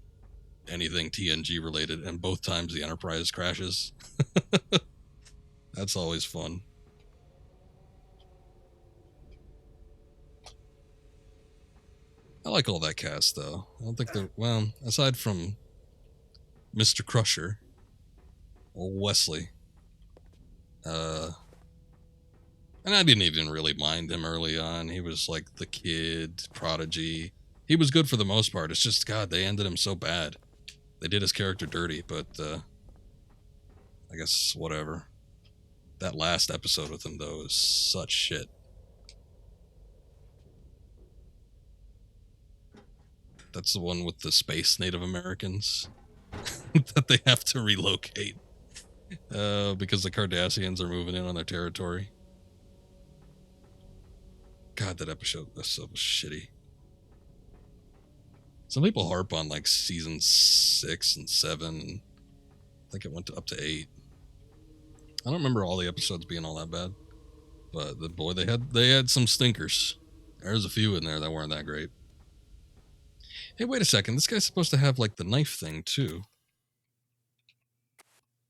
anything TNG related, and both times the Enterprise crashes. That's always fun. I like all that cast, though. I don't think they're... Well, aside from Mr. Crusher, or Wesley, and I didn't even really mind him early on. He was like the kid prodigy. He was good for the most part. It's just, God, they ended him so bad. They did his character dirty, but I guess whatever. That last episode with him, though, is such shit. That's the one with the space Native Americans that they have to relocate because the Cardassians are moving in on their territory. God, that episode was so shitty. Some people harp on like season 6 and 7. And I think it went up to 8. I don't remember all the episodes being all that bad, but boy, they had some stinkers. There's a few in there that weren't that great. Hey, wait a second. This guy's supposed to have like the knife thing too.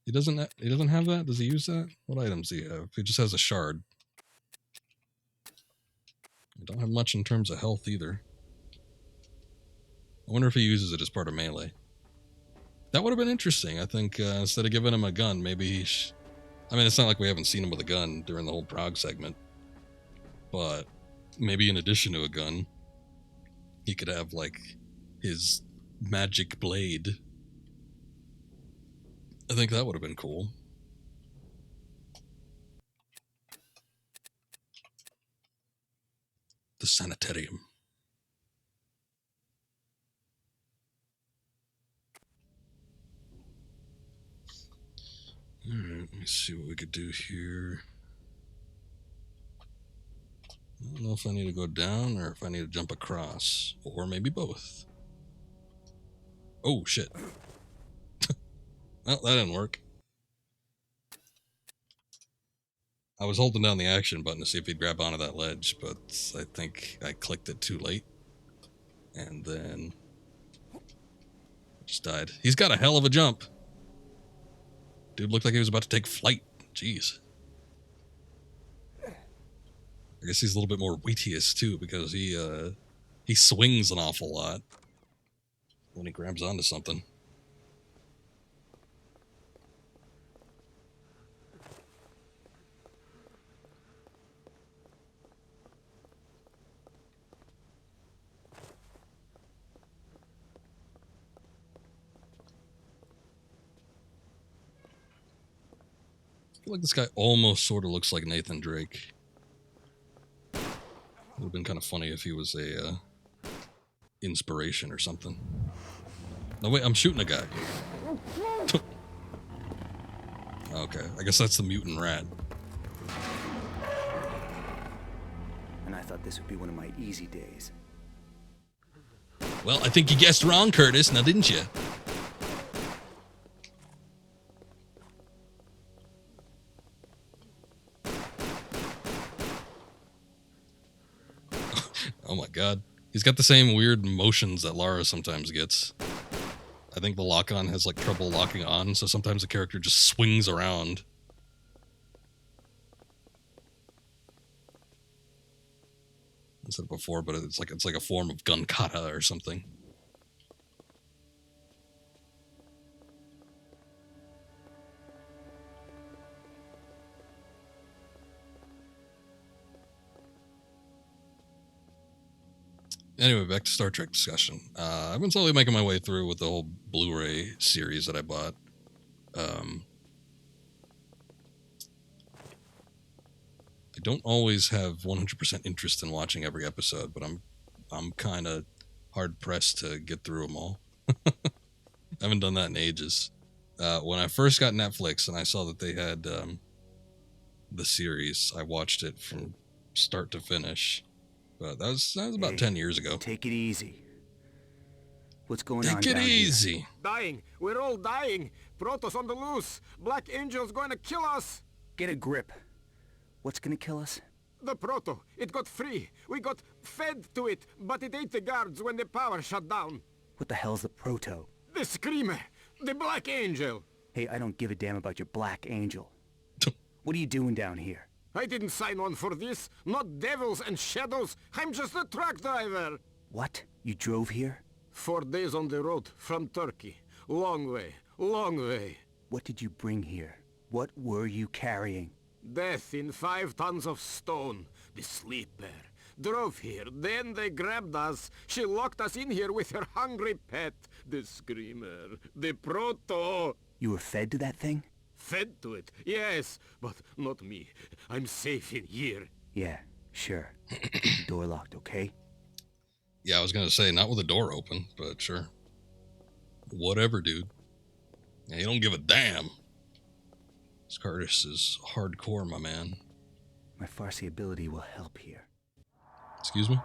He doesn't have that? Does he use that? What items do he have? He just has a shard. I don't have much in terms of health either. I wonder if he uses it as part of melee. That would have been interesting. I think instead of giving him a gun, maybe I mean, it's not like we haven't seen him with a gun during the whole Prague segment. But maybe in addition to a gun, he could have like his magic blade. I think that would have been cool. the sanitarium. Alright, let me see what we could do here. I don't know if I need to go down or if I need to jump across. Or maybe both. Oh, shit. Well, that didn't work. I was holding down the action button to see if he'd grab onto that ledge, but I think I clicked it too late. And then... just died. He's got a hell of a jump. Dude looked like he was about to take flight. Jeez. I guess he's a little bit more weightiest too, because he swings an awful lot when he grabs onto something. I feel like this guy almost sort of looks like Nathan Drake. Would have been kind of funny if he was a inspiration or something. No, wait, I'm shooting a guy. Okay, I guess that's the mutant rat. And I thought this would be one of my easy days. Well, I think you guessed wrong, Kurtis, now didn't you? Oh my god. He's got the same weird motions that Lara sometimes gets. I think the lock-on has like trouble locking on, so sometimes the character just swings around. I said it before, but it's like a form of gun kata or something. Anyway, back to Star Trek discussion. I've been slowly making my way through with the whole Blu-ray series that I bought. I don't always have 100% interest in watching every episode, but I'm kind of hard-pressed to get through them all. I haven't done that in ages. When I first got Netflix and I saw that they had the series, I watched it from start to finish. But that was about 10 years ago. Take it easy. What's going on Take it down easy. here? Dying. We're all dying. Protoss on the loose. Black Angel's going to kill us. Get a grip. What's gonna kill us? The Proto. It got free. We got fed to it, but it ate the guards when the power shut down. What the hell's the Proto? The Screamer. The Black Angel. Hey, I don't give a damn about your Black Angel. What are you doing down here? I didn't sign on for this. Not devils and shadows. I'm just a truck driver. What? You drove here? 4 days on the road from Turkey. Long way. Long way. What did you bring here? What were you carrying? Death in 5 tons of stone. The Sleeper. Drove here. Then they grabbed us. She locked us in here with her hungry pet. The Screamer. The Proto. You were fed to that thing? Fed to it, yes, but not me. I'm safe in here. Yeah, sure. Keep the door locked, okay? Yeah, I was going to say, not with the door open, but sure. Whatever, dude. Yeah, you don't give a damn. This Kurtis is hardcore, my man. My Farsi ability will help here. Excuse me?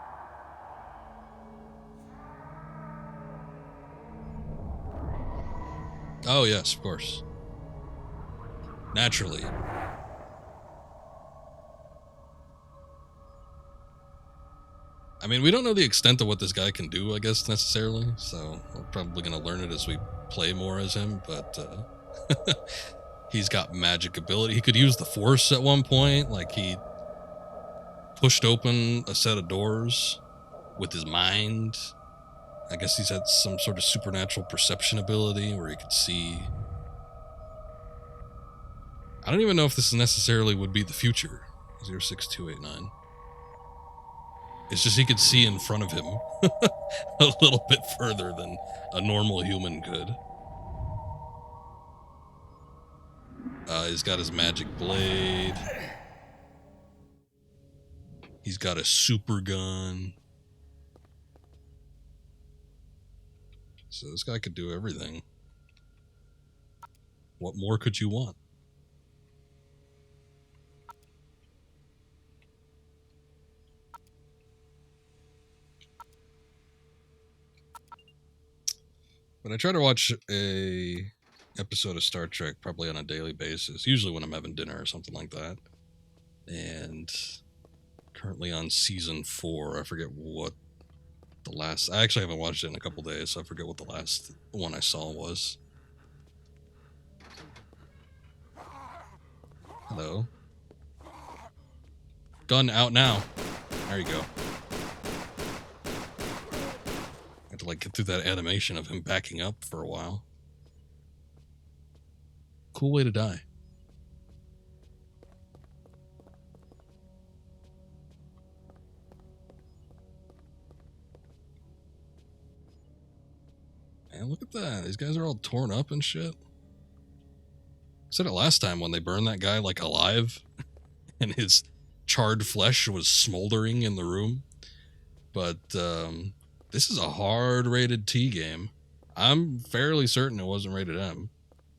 Oh, yes, of course. Naturally. I mean, we don't know the extent of what this guy can do, I guess, necessarily, so we're probably going to learn it as we play more as him, but he's got magic ability. He could use the Force at one point, like he pushed open a set of doors with his mind. I guess he's had some sort of supernatural perception ability where he could see. I don't even know if this necessarily would be the future. 06289. It's just he could see in front of him a little bit further than a normal human could. He's got his magic blade. He's got a super gun. So this guy could do everything. What more could you want? But I try to watch a episode of Star Trek probably on a daily basis, usually when I'm having dinner or something like that. And currently on season 4, I forget what the last... I actually haven't watched it in a couple days, so I forget what the last one I saw was. Hello. Gun out now. There you go. I had to like get through that animation of him backing up for a while. Cool way to die. Man, look at that. These guys are all torn up and shit. I said it last time when they burned that guy like alive and his charred flesh was smoldering in the room. But this is a hard rated T game. I'm fairly certain it wasn't rated M,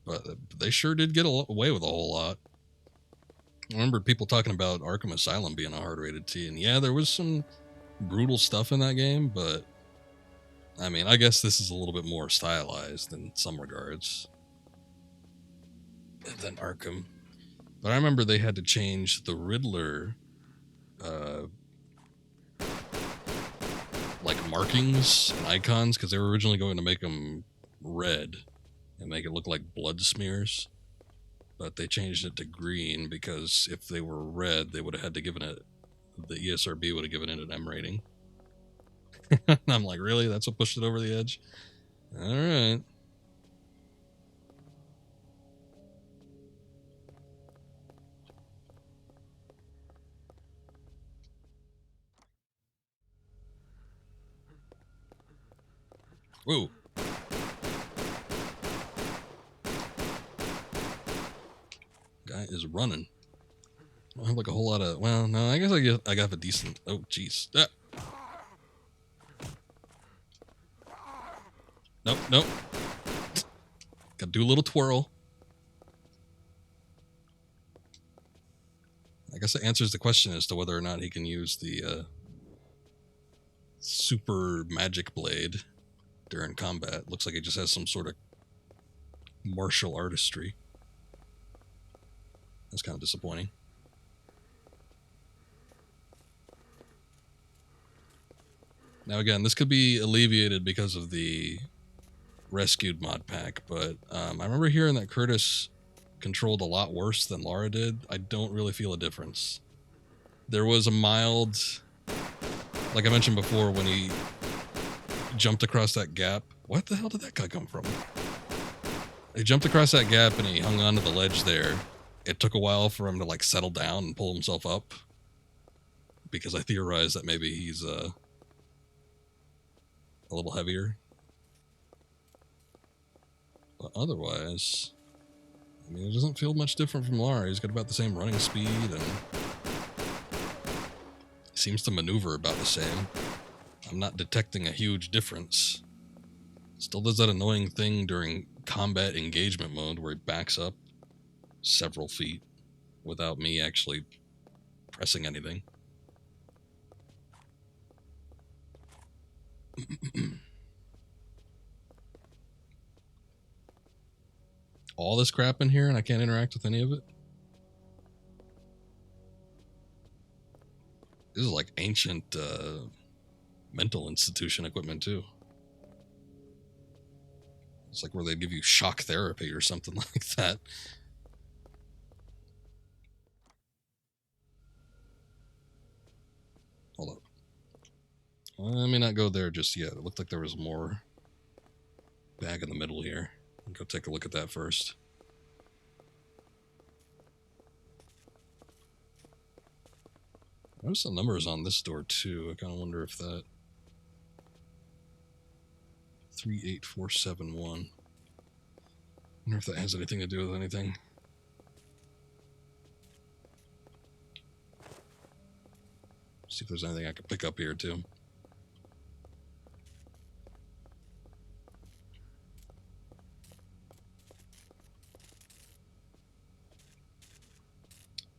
but they sure did get away with a whole lot. I remember people talking about Arkham Asylum being a hard rated T, and yeah, there was some brutal stuff in that game, but I mean, I guess this is a little bit more stylized in some regards than Arkham. But I remember they had to change the Riddler like markings and icons because they were originally going to make them red and make it look like blood smears, but they changed it to green because if they were red, they would have had to given it, the ESRB would have given it an M rating. And I'm like, really? That's what pushed it over the edge? All right. Whoa. Guy is running. I don't have like a whole lot of... Well, no, I guess I got a decent... Oh, jeez. Ah. Nope, nope. Gotta do a little twirl. I guess it answers the question as to whether or not he can use the super magic blade during combat. Looks like he just has some sort of martial artistry. That's kind of disappointing. Now again, this could be alleviated because of the rescued mod pack, but I remember hearing that Kurtis controlled a lot worse than Lara did. I don't really feel a difference. There was a mild, like I mentioned before, when he jumped across that gap. What the hell did that guy come from? He jumped across that gap and he hung onto the ledge there. It took a while for him to like settle down and pull himself up, because I theorized that maybe he's a little heavier. But otherwise, I mean, it doesn't feel much different from Lara. He's got about the same running speed and seems to maneuver about the same. I'm not detecting a huge difference. Still does that annoying thing during combat engagement mode where he backs up several feet without me actually pressing anything. All this crap in here and I can't interact with any of it? This is like ancient mental institution equipment too. It's like where they give you shock therapy or something like that. Hold up. I may not go there just yet. It looked like there was more back in the middle here. I'll go take a look at that first. There's some numbers on this door too. I kind of wonder if that 38471. I wonder if that has anything to do with anything. See if there's anything I can pick up here too.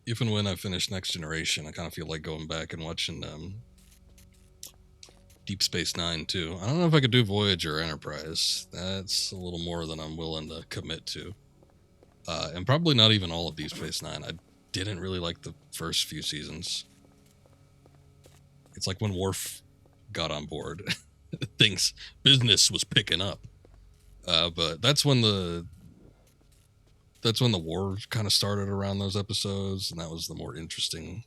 If and when I finish Next Generation, I kind of feel like going back and watching Deep Space Nine too. I don't know if I could do Voyager or Enterprise. That's a little more than I'm willing to commit to. And probably not even all of Deep Space Nine. I didn't really like the first few seasons. It's like when Worf got on board, business was picking up. But that's when the war kind of started around those episodes, and that was the more interesting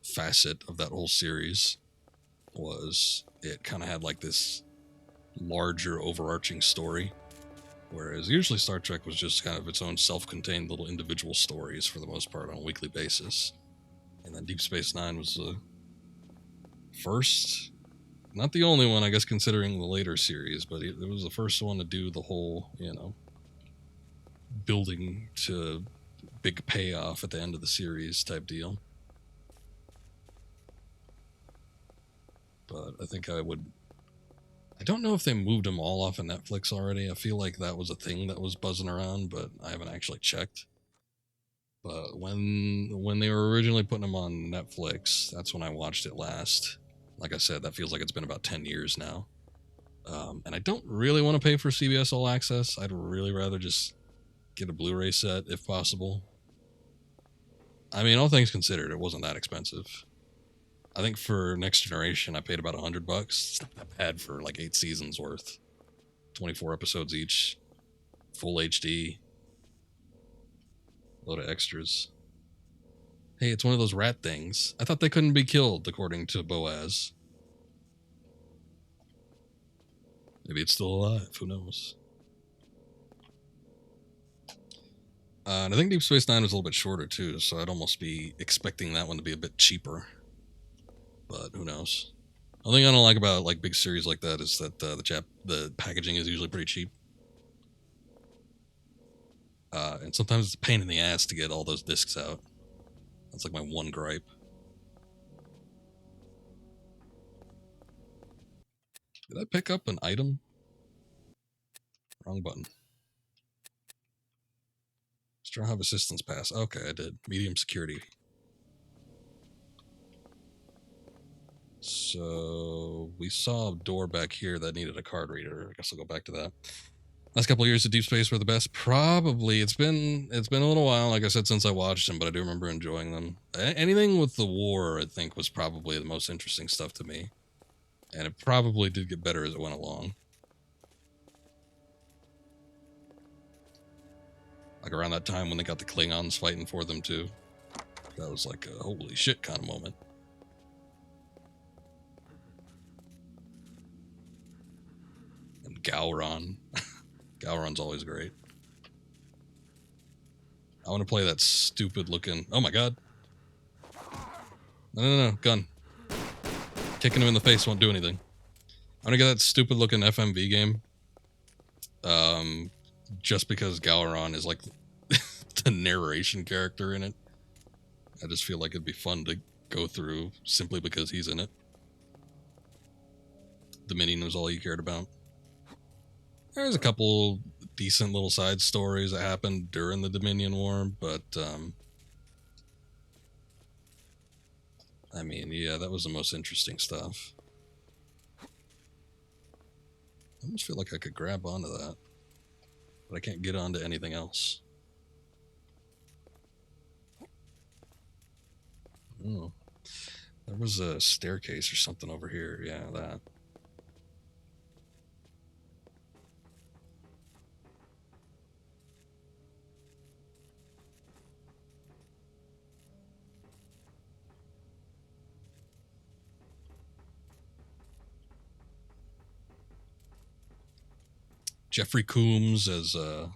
facet of that whole series. Was it kind of had like this larger overarching story, whereas usually Star Trek was just kind of its own self-contained little individual stories for the most part on a weekly basis. And then Deep Space Nine was the first, not the only one, I guess, considering the later series, but it was the first one to do the whole, building to big payoff at the end of the series type deal. But I think I don't know if they moved them all off of Netflix already. I feel like that was a thing that was buzzing around, but I haven't actually checked. But when they were originally putting them on Netflix, that's when I watched it last. Like I said, that feels like it's been about 10 years now. And I don't really want to pay for CBS All Access. I'd really rather just get a Blu-ray set if possible. I mean, all things considered, it wasn't that expensive. I think for Next Generation, I paid about $100. It's not that bad for like 8 seasons worth. 24 episodes each. Full HD. Load of extras. Hey, it's one of those rat things. I thought they couldn't be killed, according to Boaz. Maybe it's still alive. Who knows? And I think Deep Space Nine was a little bit shorter, too, so I'd almost be expecting that one to be a bit cheaper. But who knows? The thing I don't like about like big series like that is that the packaging is usually pretty cheap. And sometimes it's a pain in the ass to get all those discs out. That's like my one gripe. Did I pick up an item? Wrong button. Straw Hub Assistance Pass. Okay, I did. Medium security. So we saw a door back here that needed a card reader. I guess I'll go back to that. Last couple of years of Deep Space were the best. Probably. It's been a little while, like I said, since I watched them, but I do remember enjoying them. Anything with the war, I think, was probably the most interesting stuff to me. And it probably did get better as it went along. Like around that time when they got the Klingons fighting for them, too. That was like a holy shit kind of moment. And Gowron. Gowron's always great. I want to play that stupid looking... Oh my god. No. Gun. Kicking him in the face won't do anything. I want to get that stupid looking FMV game. Just because Gowron is like the narration character in it. I just feel like it'd be fun to go through simply because he's in it. Dominion was all you cared about. There's a couple decent little side stories that happened during the Dominion War, but, I mean, yeah, that was the most interesting stuff. I almost feel like I could grab onto that, but I can't get onto anything else. Oh, there was a staircase or something over here. Yeah, that. Jeffrey Combs as, I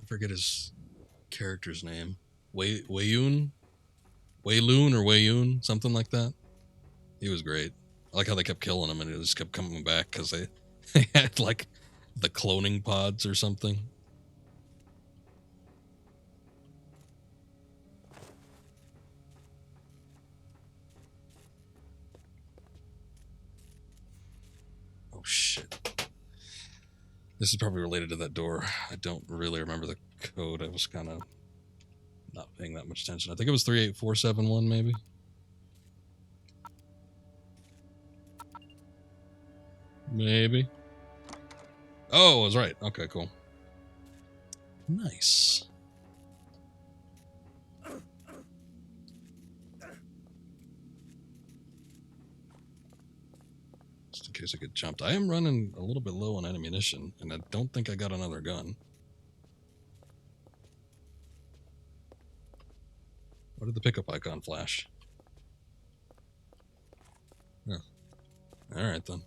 forget his character's name. Wayun, something like that. He was great. I like how they kept killing him and it just kept coming back because they had, like, the cloning pods or something. shit. This is probably related to that door. I don't really remember the code. I was kind of not paying that much attention. I think it was 38471, maybe. Maybe. Oh, I was right. Okay, cool. Nice. Just in case I get jumped. I am running a little bit low on ammunition, and I don't think I got another gun. What did the pickup icon flash? Oh. Alright then.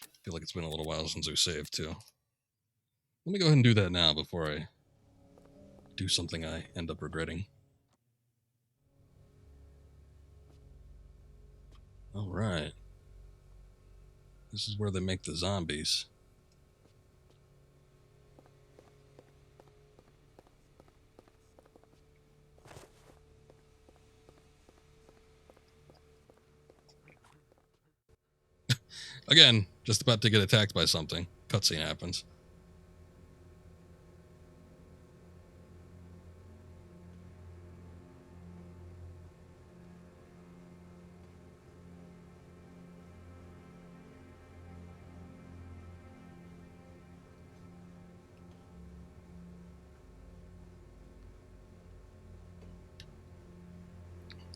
I feel like it's been a little while since we saved too. Let me go ahead and do that now before I do something I end up regretting. Alright. This is where they make the zombies. Again, just about to get attacked by something. Cutscene happens.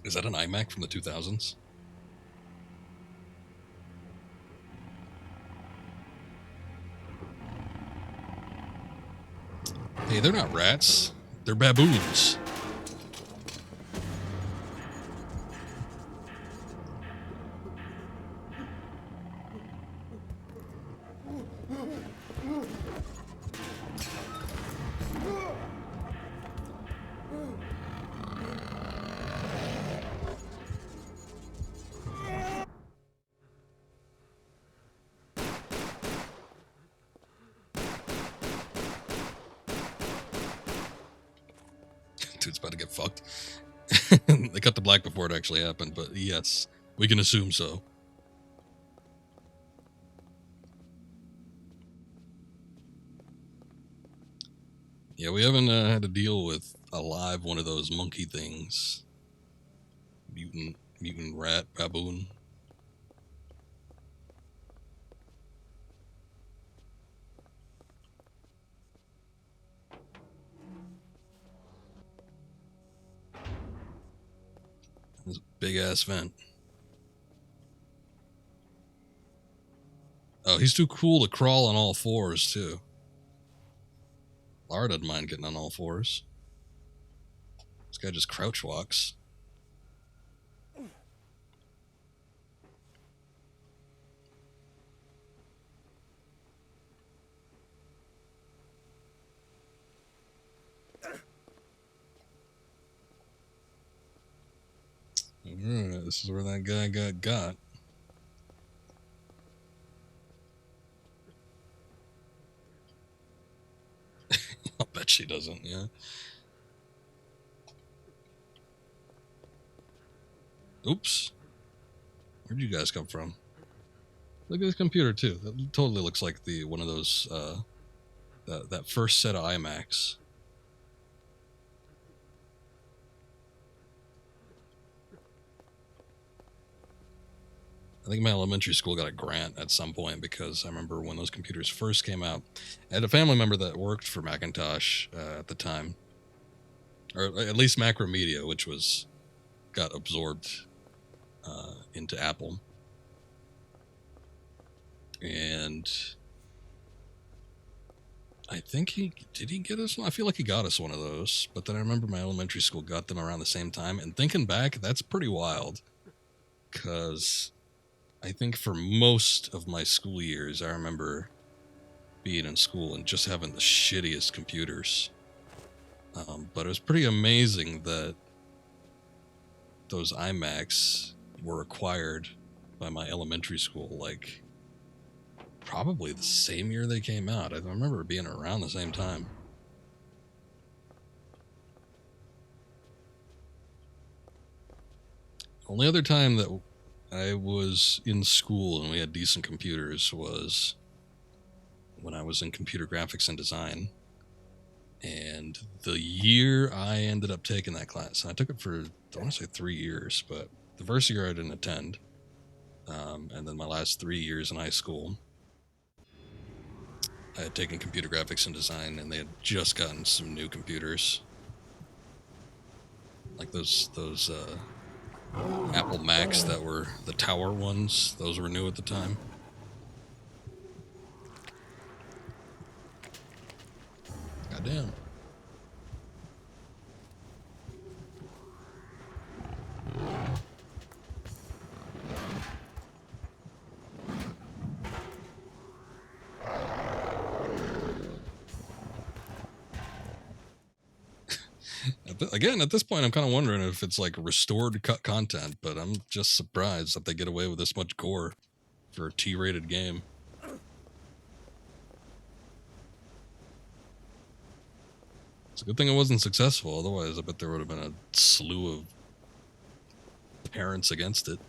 Is that an iMac from the 2000s? Hey, they're not rats. They're baboons. Dude's about to get fucked. They cut the black before it actually happened, but yes, we can assume so. Yeah, we haven't had to deal with a live one of those monkey things. Mutant rat, baboon. There's a big ass vent. Oh, he's too cool to crawl on all fours, too. Lara doesn't mind getting on all fours. This guy just crouch walks. Alright, this is where that guy got. I'll bet she doesn't, yeah. Oops. Where'd you guys come from? Look at this computer, too. That totally looks like the one of those, that first set of iMacs. I think my elementary school got a grant at some point because I remember when those computers first came out, I had a family member that worked for Macintosh at the time, or at least Macromedia, which got absorbed into Apple. And I think did he get us one? I feel like he got us one of those, but then I remember my elementary school got them around the same time. And thinking back, that's pretty wild, because I think for most of my school years, I remember being in school and just having the shittiest computers. But it was pretty amazing that those iMacs were acquired by my elementary school, like, probably the same year they came out. I remember being around the same time. Only other time that I was in school and we had decent computers was when I was in computer graphics and design. And the year I ended up taking that class, and I took it for, I want to say 3 years, but the first year I didn't attend. And then my last 3 years in high school, I had taken computer graphics and design, and they had just gotten some new computers. Like those Apple Macs that were the tower ones. Those were new at the time. Goddamn. Again, at this point, I'm kind of wondering if it's like restored cut content, but I'm just surprised that they get away with this much gore for a T-rated game. It's a good thing it wasn't successful, otherwise I bet there would have been a slew of parents against it.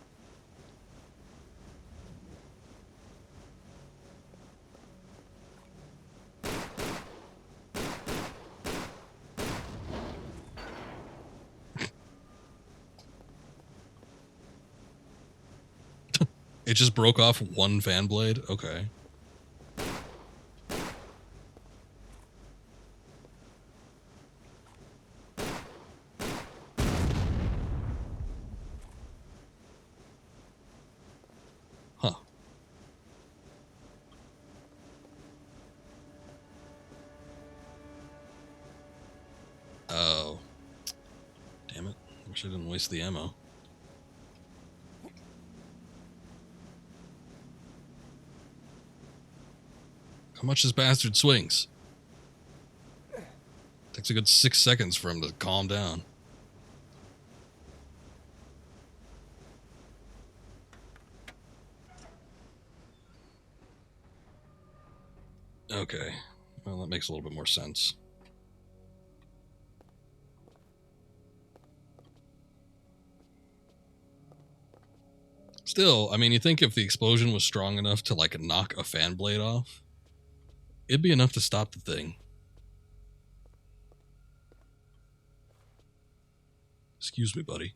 It just broke off one fan blade? Okay. Huh. Oh. Damn it. Wish I didn't waste the ammo. How much this bastard swings? Takes a good 6 seconds for him to calm down. Okay. Well, that makes a little bit more sense. Still, I mean, you think if the explosion was strong enough to, like, knock a fan blade off, it'd be enough to stop the thing. Excuse me, buddy.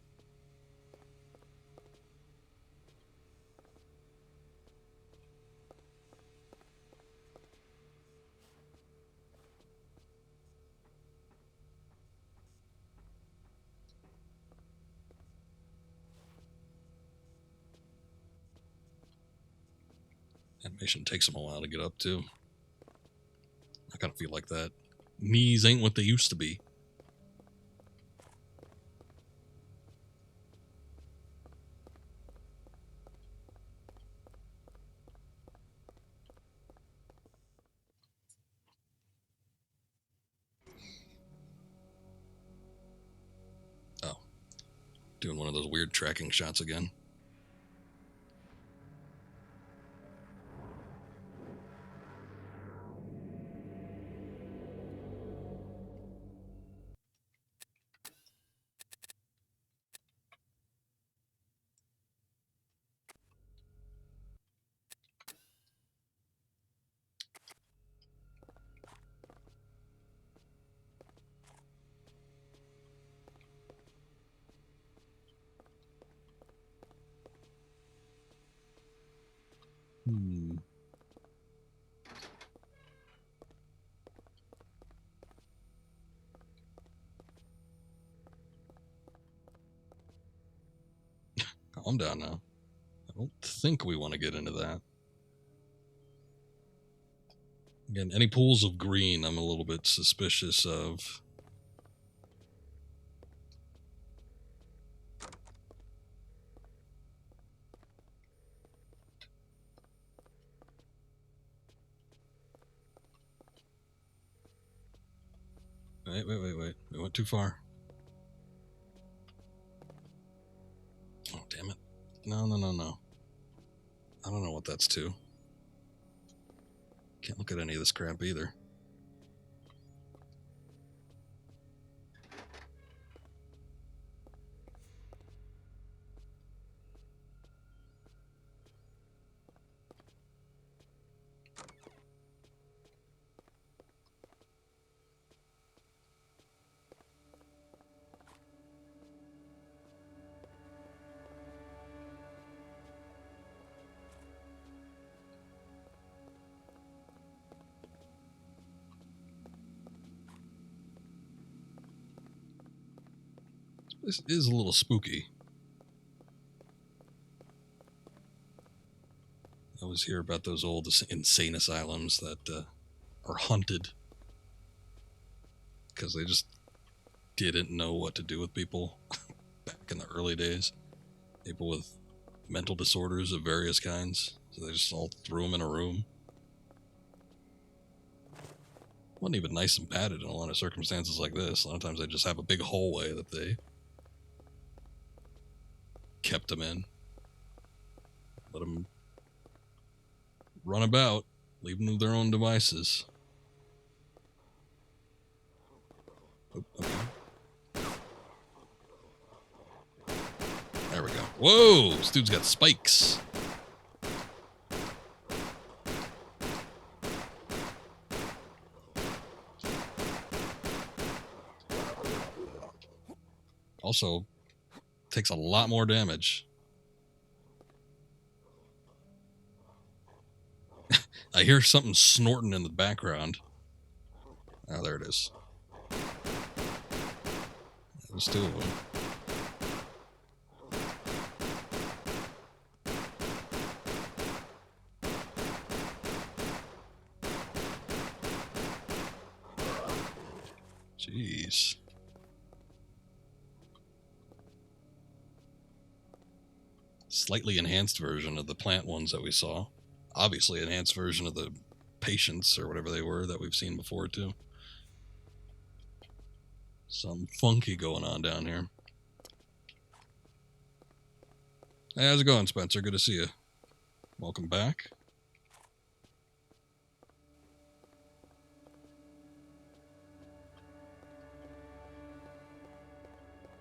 Animation takes him a while to get up, too. I kind of feel like that. Knees ain't what they used to be. Oh. Doing one of those weird tracking shots again. Calm down now. I don't think we want to get into that. Again, any pools of green I'm a little bit suspicious of. Wait. We went too far. Oh, damn it. No. I don't know what that's to. Can't look at any of this crap either. This is a little spooky. I always hear about those old insane asylums that are haunted because they just didn't know what to do with people back in the early days. People with mental disorders of various kinds. So they just all threw them in a room. Wasn't even nice and padded in a lot of circumstances like this. A lot of times they just have a big hallway that they kept them in. Let them run about, leave them to their own devices. Oh, okay. There we go. Whoa! This dude's got spikes. Also, takes a lot more damage. I hear something snorting in the background. Oh, there it is. There's two of them. Jeez. Slightly enhanced version of the plant ones that we saw. Obviously enhanced version of the patients or whatever they were that we've seen before too. Something funky going on down here. Hey, how's it going, Spencer? Good to see you. Welcome back.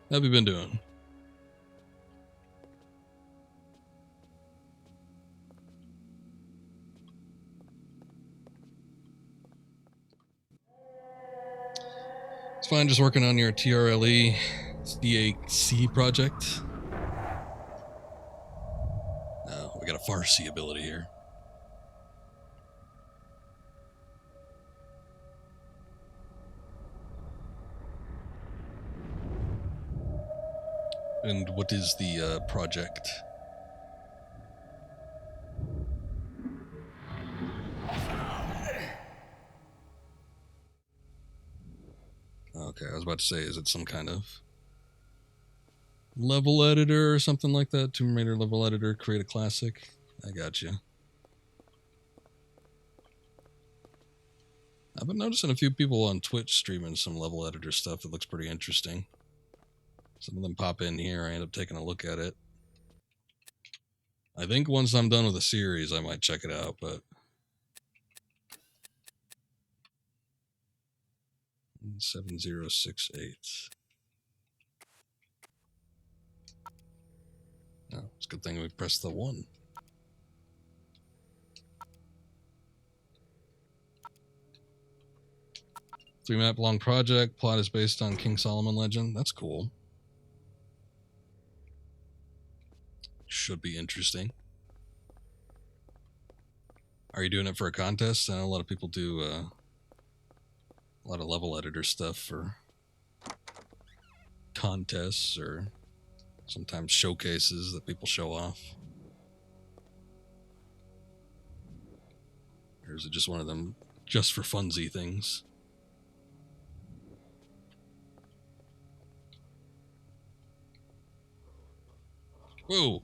How have you been doing? It's fine, just working on your TRLE DAC project. Oh, we got a Farsi ability here. And what is the project? Okay, I was about to say, is it some kind of level editor or something like that? Tomb Raider level editor, create a classic. I got you. I've been noticing a few people on Twitch streaming some level editor stuff that looks pretty interesting. Some of them pop in here. I end up taking a look at it. I think once I'm done with the series, I might check it out, but 7068. Oh, it's a good thing we pressed the 1. Three-map long project. Plot is based on King Solomon legend. That's cool. Should be interesting. Are you doing it for a contest? I know a lot of people do a lot of level editor stuff for contests or sometimes showcases that people show off. Or is it just one of them just for funsy things? Whoa!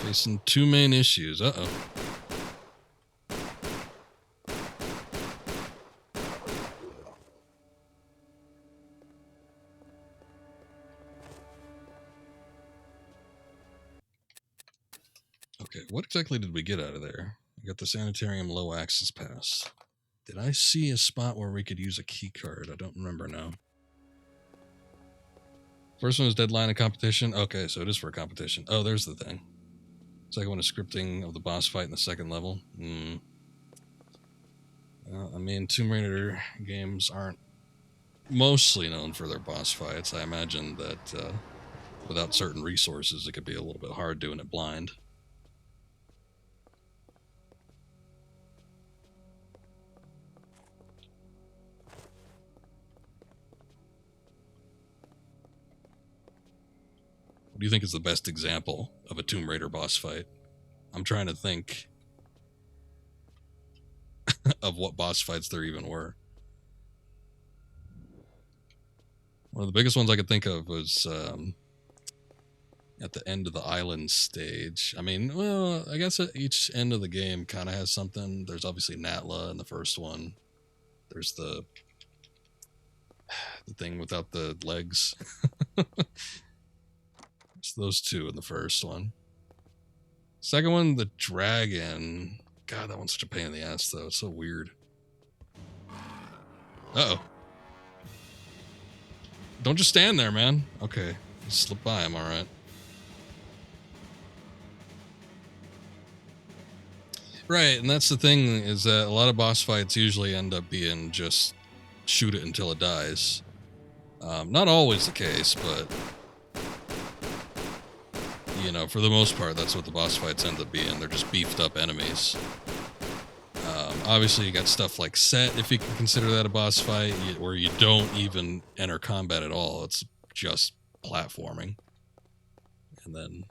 Facing two main issues. Uh-oh. Okay, what exactly did we get out of there? We got the sanitarium low access pass. Did I see a spot where we could use a key card? I don't remember now. First one was deadline of competition. Okay, so it is for a competition. Oh, there's the thing. Second one is scripting of the boss fight in the second level. Well, I mean, Tomb Raider games aren't mostly known for their boss fights. I imagine that without certain resources, it could be a little bit hard doing it blind. What do you think is the best example of a Tomb Raider boss fight? I'm trying to think of what boss fights there even were. One of the biggest ones I could think of was at the end of the island stage. I mean, well, I guess at each end of the game kind of has something. There's obviously Natla in the first one. There's the thing without the legs. It's those two in the first one. Second one, the dragon. God, that one's such a pain in the ass, though. It's so weird. Uh-oh. Don't just stand there, man. Okay. Just slip by him, alright. Right, and that's the thing, is that a lot of boss fights usually end up being just shoot it until it dies. Not always the case, but you know, for the most part, that's what the boss fights end up being. They're just beefed up enemies. Obviously, you got stuff like Set, if you can consider that a boss fight, where you don't even enter combat at all. It's just platforming. And then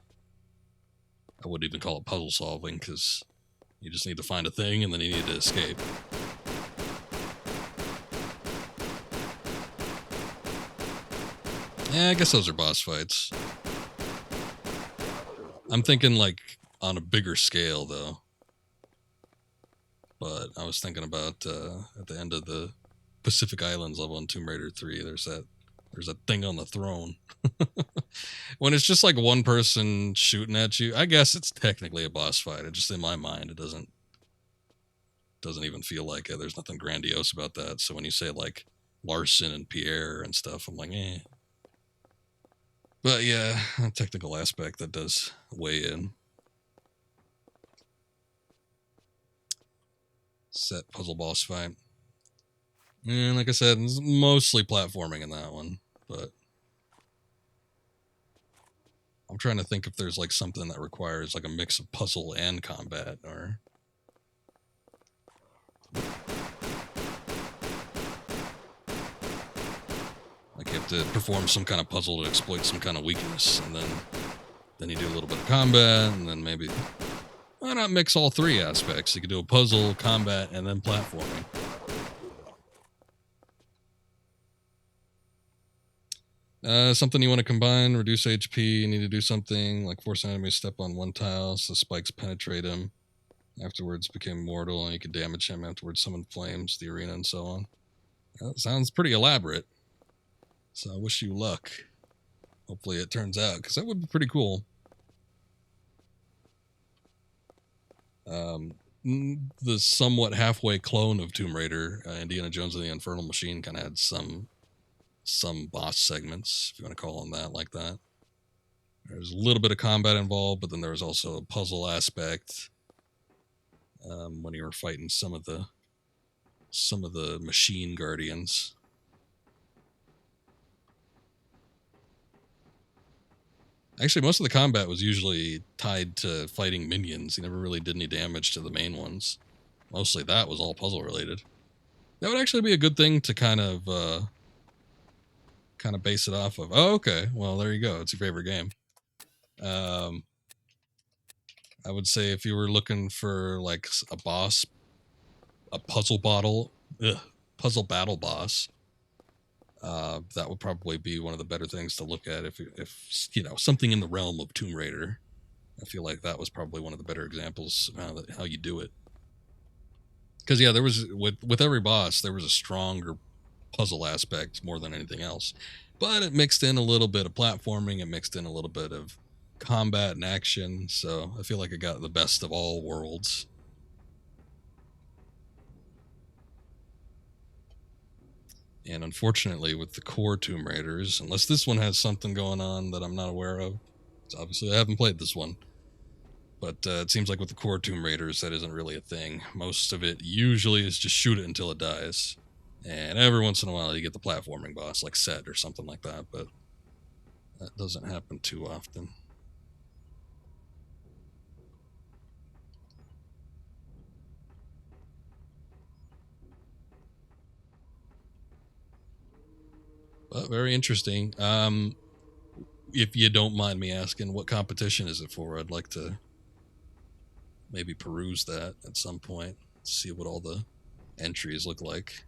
I wouldn't even call it puzzle solving, because you just need to find a thing and then you need to escape. Yeah, I guess those are boss fights. I'm thinking like on a bigger scale though. But I was thinking about at the end of the Pacific Islands level in Tomb Raider 3, there's that thing on the throne. When it's just like one person shooting at you, I guess it's technically a boss fight. It just, in my mind, it doesn't even feel like it. There's nothing grandiose about that. So when you say like Larson and Pierre and stuff, I'm like, eh. But yeah, a technical aspect that does weigh in. Set puzzle boss fight. And like I said, it's mostly platforming in that one, but I'm trying to think if there's like something that requires like a mix of puzzle and combat, or like you have to perform some kind of puzzle to exploit some kind of weakness, and then you do a little bit of combat, and then maybe, why not mix all three aspects? You could do a puzzle, combat, and then platforming. Something you want to combine, reduce HP, you need to do something like force an enemy to step on one tile so spikes penetrate him. Afterwards became mortal and you could damage him. Afterwards summon flames, the arena, and so on. That sounds pretty elaborate. So I wish you luck. Hopefully it turns out, because that would be pretty cool. The somewhat halfway clone of Tomb Raider, Indiana Jones and the Infernal Machine, kind of had some boss segments, if you want to call them that, like that. There's a little bit of combat involved, but then there was also a puzzle aspect when you were fighting some of the machine guardians. Actually, most of the combat was usually tied to fighting minions. You never really did any damage to the main ones. Mostly that was all puzzle related. That would actually be a good thing to kind of base it off of. Oh, okay. Well, there you go. It's your favorite game. I would say if you were looking for like a boss, a puzzle battle boss, that would probably be one of the better things to look at. If you know, something in the realm of Tomb Raider, I feel like that was probably one of the better examples of how you do it. Because yeah, there was with every boss there was a stronger puzzle aspect more than anything else, but it mixed in a little bit of platforming, it mixed in a little bit of combat and action, so I feel like it got the best of all worlds. And unfortunately with the core Tomb Raiders, unless this one has something going on that I'm not aware of, obviously I haven't played this one, but it seems like with the core Tomb Raiders that isn't really a thing. Most of it usually is just shoot it until it dies. And every once in a while you get the platforming boss, like Set or something like that, but that doesn't happen too often. But very interesting. if you don't mind me asking, what competition is it for? I'd like to maybe peruse that at some point, see what all the entries look like.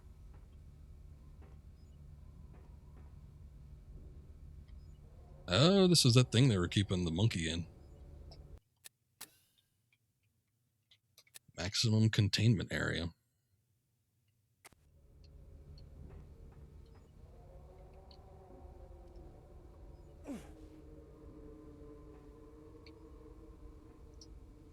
Oh, this is that thing they were keeping the monkey in. Maximum containment area.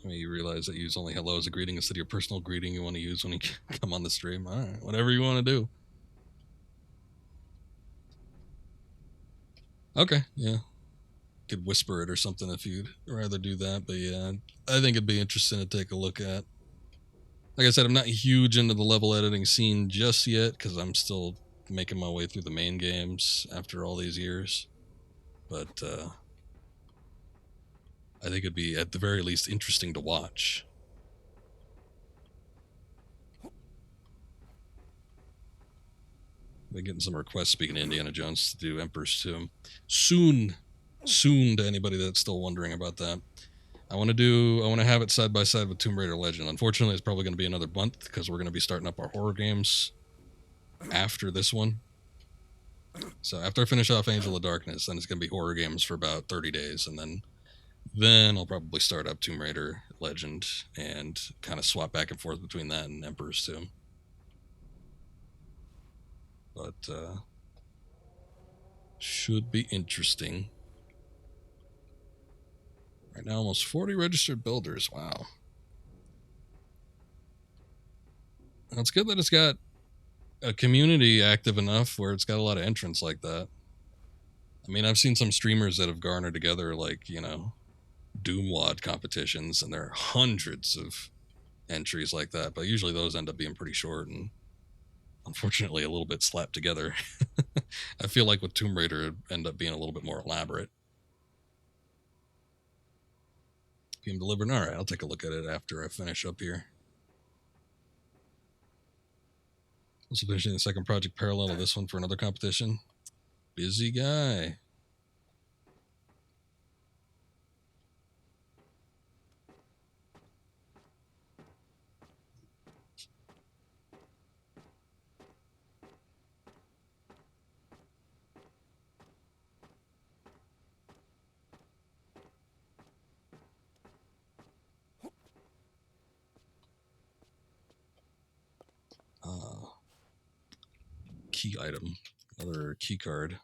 I mean, you realize that use only hello as a greeting instead of your personal greeting you want to use when you come on the stream. All right, whatever you want to do. Okay, yeah. Could whisper it or something if you'd rather do that. But yeah, I think it'd be interesting to take a look at. Like I said, I'm not huge into the level editing scene just yet because I'm still making my way through the main games after all these years. But I think it'd be, at the very least, interesting to watch. Been getting some requests, speaking of Indiana Jones, to do Emperor's Tomb. Soon to anybody that's still wondering about that. I want to have it side by side with Tomb Raider Legend. Unfortunately, it's probably going to be another month because we're going to be starting up our horror games after this one. So after I finish off Angel of Darkness, then it's going to be horror games for about 30 days, and then I'll probably start up Tomb Raider Legend and kind of swap back and forth between that and Emperor's Tomb. But should be interesting. Right now, almost 40 registered builders. Wow. Well, it's good that it's got a community active enough where it's got a lot of entrants like that. I mean, I've seen some streamers that have garnered together, like, you know, Doomwad competitions, and there are hundreds of entries like that, but usually those end up being pretty short and unfortunately a little bit slapped together. I feel like with Tomb Raider it'd end up being a little bit more elaborate. Game delivered. All right, I'll take a look at it after I finish up here. Also finishing the second project parallel to this one for another competition. Busy guy. Key item, another key card.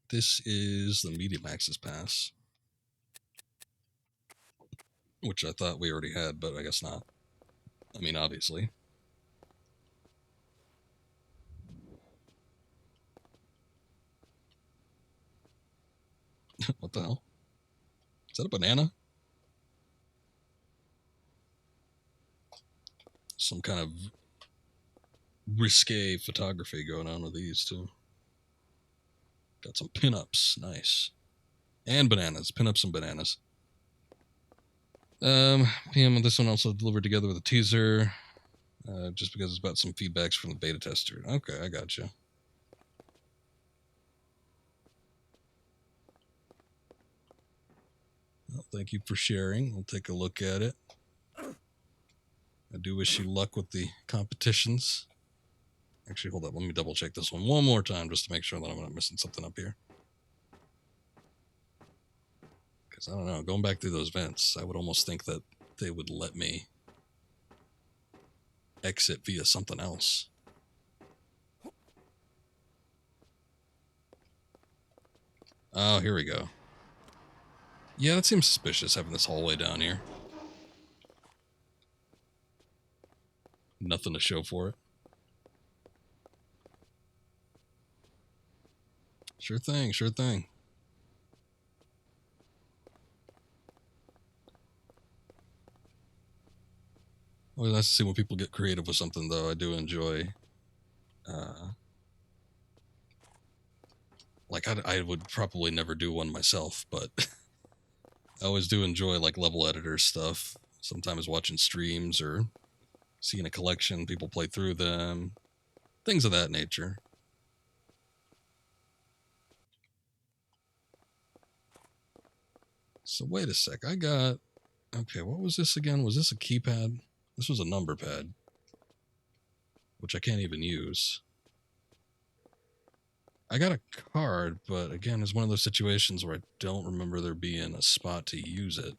This is the Medium Access Pass, which I thought we already had, but I guess not. I mean, obviously. What the hell? Is that a banana? Some kind of risque photography going on with these too. Got some pinups, nice, and bananas, pinups and bananas. This one also delivered together with a teaser, just because it's about some feedbacks from the beta tester. Okay, I gotcha. Well, thank you for sharing. We'll take a look at it. I do wish you luck with the competitions. Actually, hold up. Let me double check this one more time just to make sure that I'm not missing something up here. Because I don't know, going back through those vents, I would almost think that they would let me exit via something else. Oh, here we go. Yeah, that seems suspicious, having this hallway down here. Nothing to show for it. Sure thing, sure thing. Always nice to see when people get creative with something, though. I do enjoy, like, I would probably never do one myself, but I always do enjoy, like, level editor stuff. Sometimes watching streams or seeing a collection, people play through them, things of that nature. So wait a sec. I got... Okay, what was this again? Was this a keypad? This was a number pad, which I can't even use. I got a card, but again, it's one of those situations where I don't remember there being a spot to use it.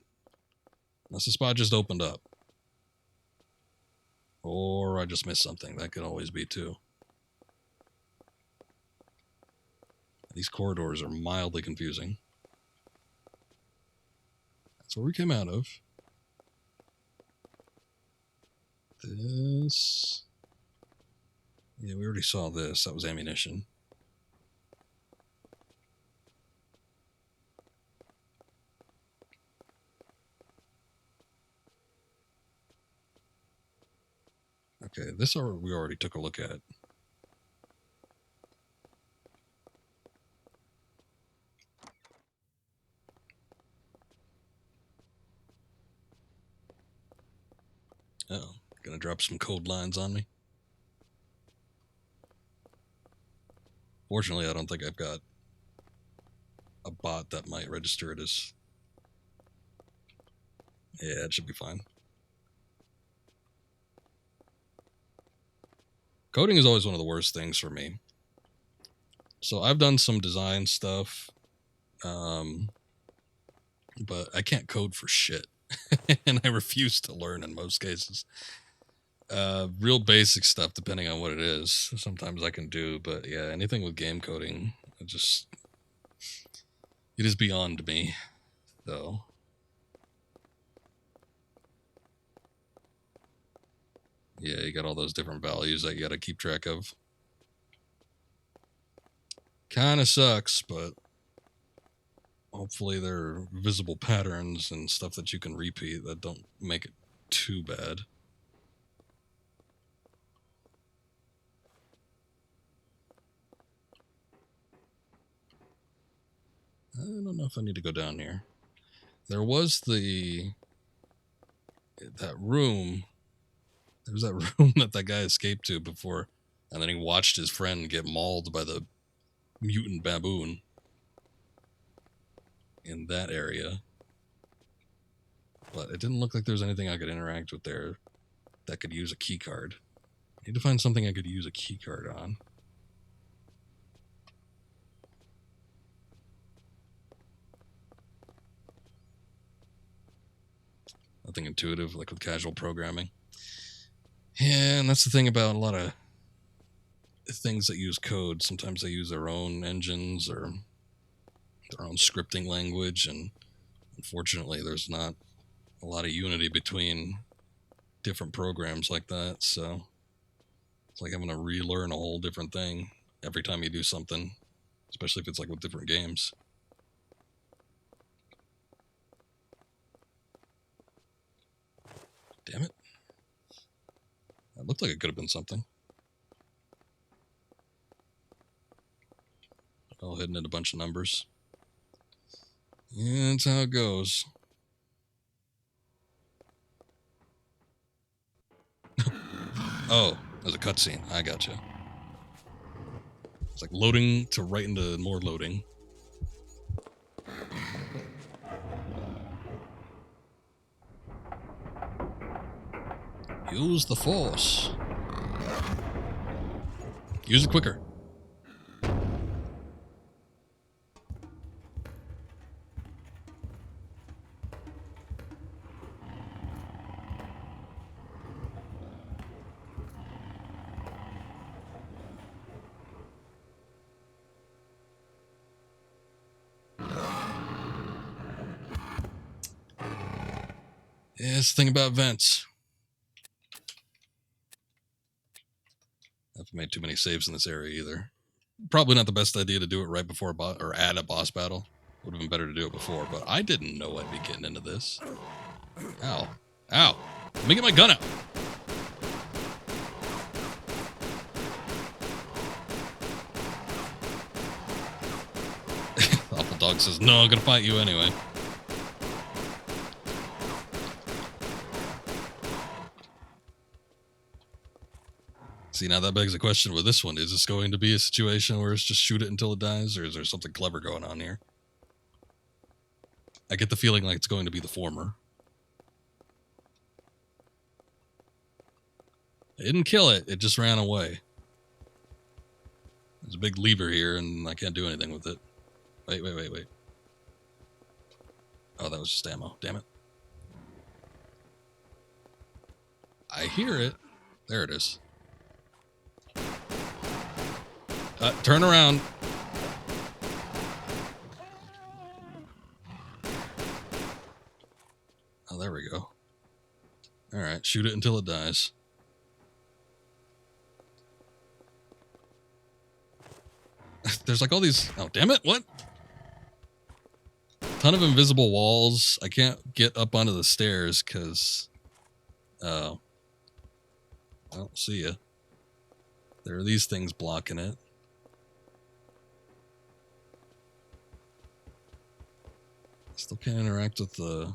Unless the spot just opened up. Or I just missed something. That could always be too. These corridors are mildly confusing. That's where we came out of. This... Yeah, we already saw this. That was ammunition. Okay, this we already took a look at. Uh-oh, gonna drop some code lines on me. Fortunately, I don't think I've got a bot that might register it as... Yeah, it should be fine. Coding is always one of the worst things for me. So I've done some design stuff, but I can't code for shit. And I refuse to learn in most cases. Real basic stuff, depending on what it is, sometimes I can do, but yeah, anything with game coding, it is beyond me, though. Yeah, you got all those different values that you gotta keep track of. Kinda sucks, but hopefully there are visible patterns and stuff that you can repeat that don't make it too bad. I don't know if I need to go down here. There was that room. There was that room that guy escaped to before, and then he watched his friend get mauled by the mutant baboon in that area. But it didn't look like there was anything I could interact with there that could use a key card. I need to find something I could use a key card on. Nothing intuitive, like with casual programming. Yeah, and that's the thing about a lot of things that use code. Sometimes they use their own engines or their own scripting language, and unfortunately there's not a lot of unity between different programs like that, so it's like having to relearn a whole different thing every time you do something, especially if it's like with different games. Damn it. That looked like it could have been something. All hidden in a bunch of numbers. Yeah, that's how it goes. Oh, there's a cutscene. I gotcha. It's like loading to right into more loading. Use the force. Use it quicker. Yeah, it's the thing about vents. I haven't made too many saves in this area either. Probably not the best idea to do it right before or at a boss battle. Would have been better to do it before, but I didn't know I'd be getting into this. Ow. Ow. Let me get my gun out. Awful Dog says, no, I'm gonna fight you anyway. See, now that begs the question with this one. Is this going to be a situation where it's just shoot it until it dies, or is there something clever going on here? I get the feeling like it's going to be the former. It didn't kill it. It just ran away. There's a big lever here, and I can't do anything with it. Wait. Oh, that was just ammo. Damn it. I hear it. There it is. Turn around. Oh, there we go. All right, shoot it until it dies. There's like all these... Oh, damn it. What? Ton of invisible walls. I can't get up onto the stairs because... Oh. Well, see ya. There are these things blocking it. Still can't interact with the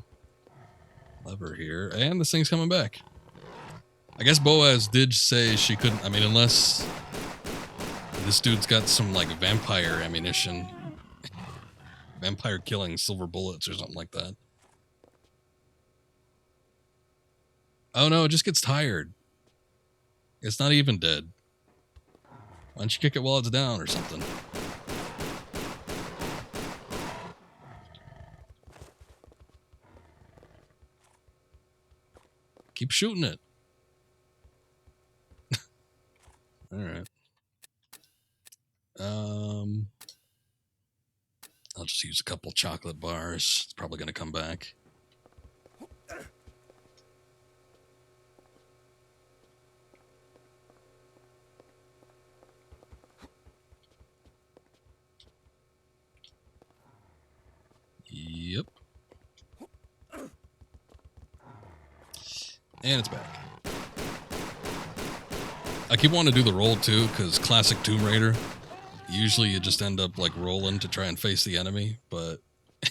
lever here. And this thing's coming back. I guess Boaz did say she couldn't... I mean, unless... This dude's got some, like, vampire ammunition. Vampire killing silver bullets or something like that. Oh, no, it just gets tired. It's not even dead. Why don't you kick it while it's down or something? Keep shooting it. All right. I'll just use a couple chocolate bars. It's probably going to come back. Yep. And it's back. I keep wanting to do the roll too, because classic Tomb Raider, usually you just end up like rolling to try and face the enemy, but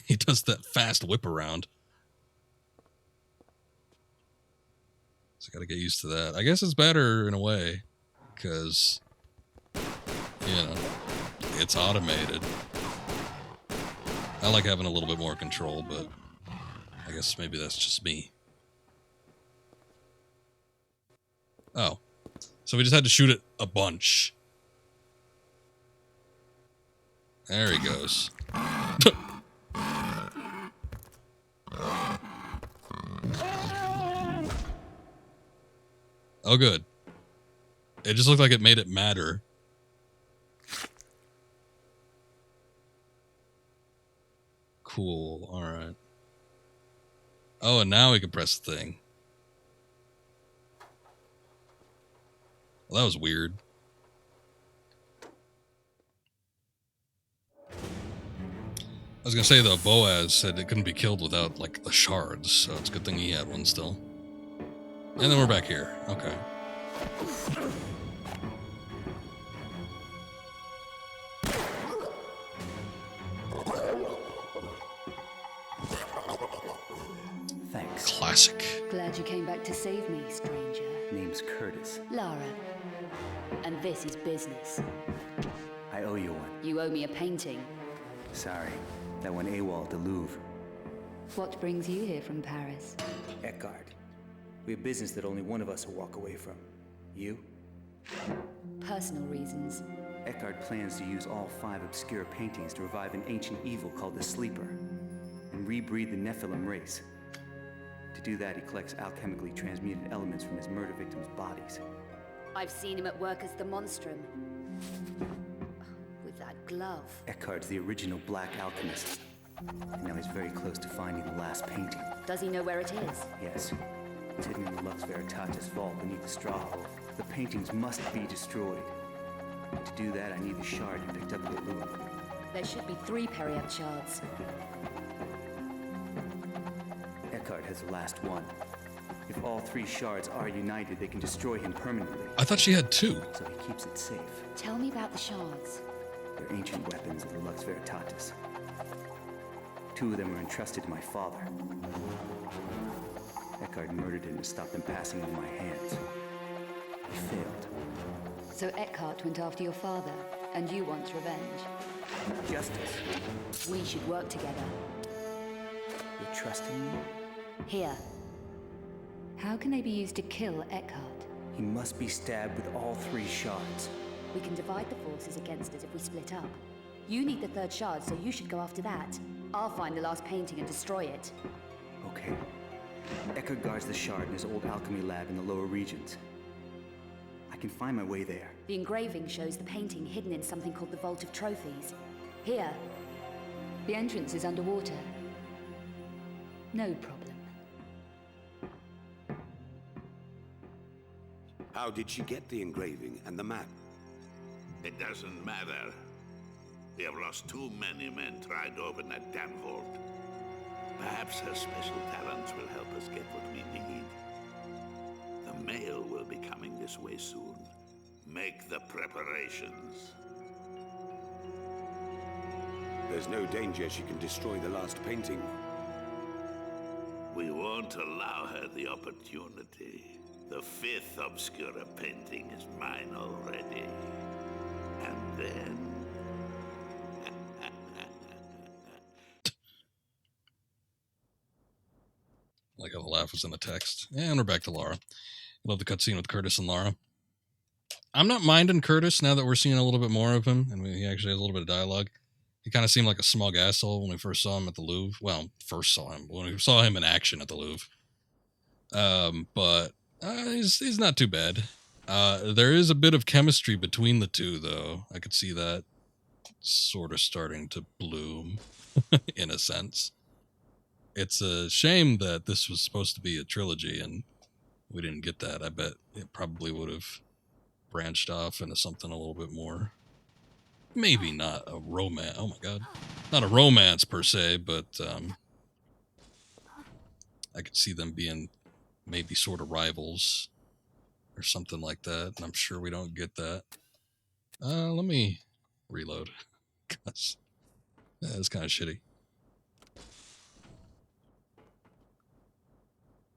he does that fast whip around. So I gotta get used to that. I guess it's better in a way, because, you know, it's automated. I like having a little bit more control, but I guess maybe that's just me. Oh. So we just had to shoot it a bunch. There he goes. Oh, good. It just looked like it made it matter. Cool. All right. Oh, and now we can press the thing. Well, that was weird. I was gonna say though, Boaz said it couldn't be killed without like the shards, so it's a good thing he had one still. And then we're back here. Okay. Thanks. Classic. Glad you came back to save me, stranger. Name's Kurtis. Lara. And this is business. I owe you one. You owe me a painting. Sorry. That went AWOL at the Louvre. What brings you here from Paris? Eckhardt. We have business that only one of us will walk away from. You? Personal reasons. Eckhardt plans to use all 5 obscure paintings to revive an ancient evil called the Sleeper and rebreed the Nephilim race. To do that, he collects alchemically transmuted elements from his murder victims' bodies. I've seen him at work as the Monstrum. With that glove. Eckhardt's the original black alchemist. And now he's very close to finding the last painting. Does he know where it is? Yes. It's hidden in the Lux Veritatis vault beneath the straw hole. The paintings must be destroyed. To do that, I need the shard you picked up at the Louvre. There should be 3 Periapt shards. Eckhardt has the last one. If all 3 shards are united, they can destroy him permanently. I thought she had 2. So he keeps it safe. Tell me about the shards. They're ancient weapons of the Lux Veritatis. 2 of them were entrusted to my father. Eckhardt murdered him to stop them passing into my hands. He failed. So Eckhardt went after your father, and you want revenge. Justice. We should work together. You're trusting me? Here. How can they be used to kill Eckhardt? He must be stabbed with all 3 shards. We can divide the forces against us if we split up. You need the 3rd shard, so you should go after that. I'll find the last painting and destroy it. Okay. Eckhardt guards the shard in his old alchemy lab in the lower regions. I can find my way there. The engraving shows the painting hidden in something called the Vault of Trophies. Here. The entrance is underwater. No problem. How did she get the engraving and the map? It doesn't matter. We have lost too many men trying to open that damn vault. Perhaps her special talents will help us get what we need. The mail will be coming this way soon. Make the preparations. There's no danger she can destroy the last painting. We won't allow her the opportunity. The 5th Obscura painting is mine already. And then... Like how the laugh was in the text. And we're back to Lara. Love the cutscene with Kurtis and Lara. I'm not minding Kurtis now that we're seeing a little bit more of him, and he actually has a little bit of dialogue. He kind of seemed like a smug asshole when we first saw him at the Louvre. Well, when we saw him in action at the Louvre. But he's not too bad. There is a bit of chemistry between the two, though. I could see that sort of starting to bloom, in a sense. It's a shame that this was supposed to be a trilogy, and we didn't get that. I bet it probably would have branched off into something a little bit more. Maybe not a romance. Oh my god. Not a romance per se, but I could see them being maybe sort of rivals or something like that. And I'm sure we don't get that. Let me reload. Gosh. That's kind of shitty.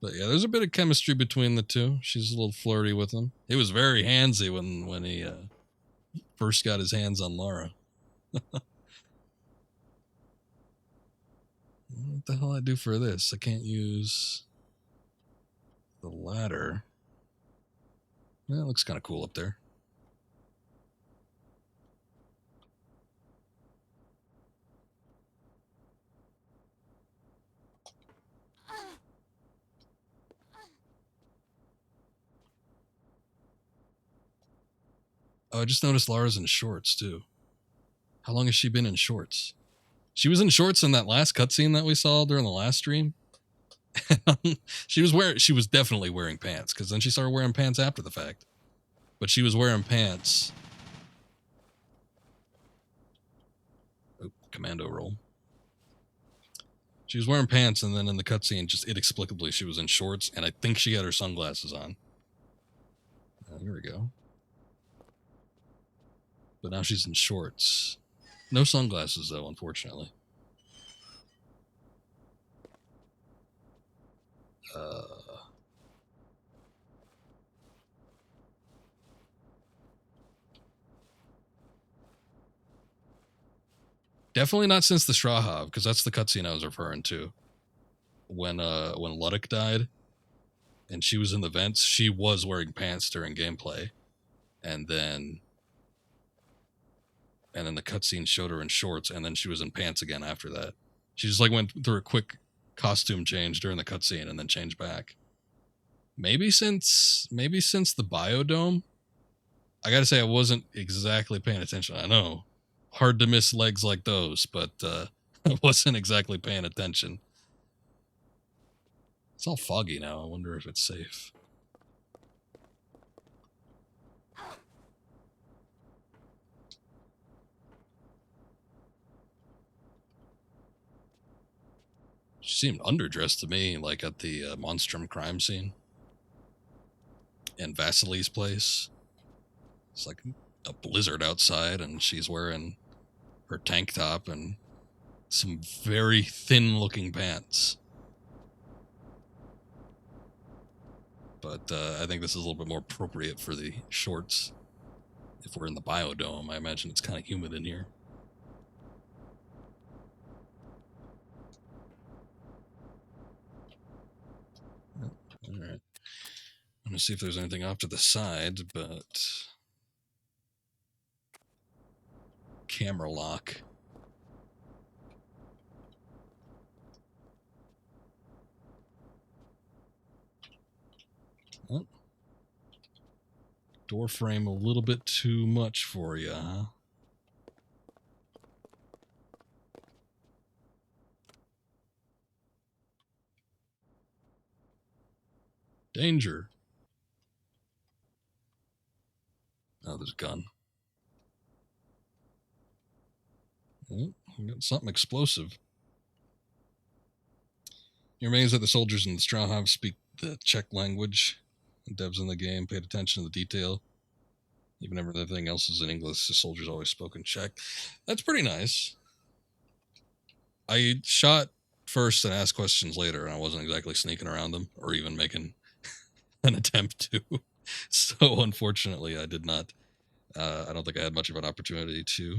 But yeah, there's a bit of chemistry between the two. She's a little flirty with him. He was very handsy when he first got his hands on Lara. What the hell I do for this? I can't use the ladder. Yeah, it looks kind of cool up there. Oh, I just noticed Lara's in shorts, too. How long has she been in shorts? She was in shorts in that last cutscene that we saw during the last stream. She was definitely wearing pants, because then she started wearing pants after the fact. But she was wearing pants. Oh, commando roll. She was wearing pants, and then in the cutscene, just inexplicably, she was in shorts, and I think she had her sunglasses on. Here we go. But now she's in shorts. No sunglasses, though, unfortunately. Definitely not since the Strahov, because that's the cutscene I was referring to. When Luddick died, and she was in the vents, she was wearing pants during gameplay. And then the cutscene showed her in shorts, and then she was in pants again after that. She just like went through a quick costume change during the cutscene and then changed back. Maybe since the biodome. I gotta say I wasn't exactly paying attention. I know, hard to miss legs like those, but I wasn't exactly paying attention. It's all foggy now. I wonder if it's safe. She seemed underdressed to me, like at the Monstrum crime scene in Vasily's place. It's like a blizzard outside, and she's wearing her tank top and some very thin-looking pants. But I think this is a little bit more appropriate for the shorts. If we're in the biodome, I imagine it's kind of humid in here. Alright. I'm gonna see if there's anything off to the side, but... Camera lock. Oh. Door frame a little bit too much for you, huh? Danger. Oh, there's a gun. Oh, I got something explosive. You're amazed that the soldiers in the Strauhof speak the Czech language. The devs in the game paid attention to the detail. Even if everything else is in English, the soldiers always spoke in Czech. That's pretty nice. I shot first and asked questions later, and I wasn't exactly sneaking around them or even making an attempt to. So unfortunately, I did not. I don't think I had much of an opportunity to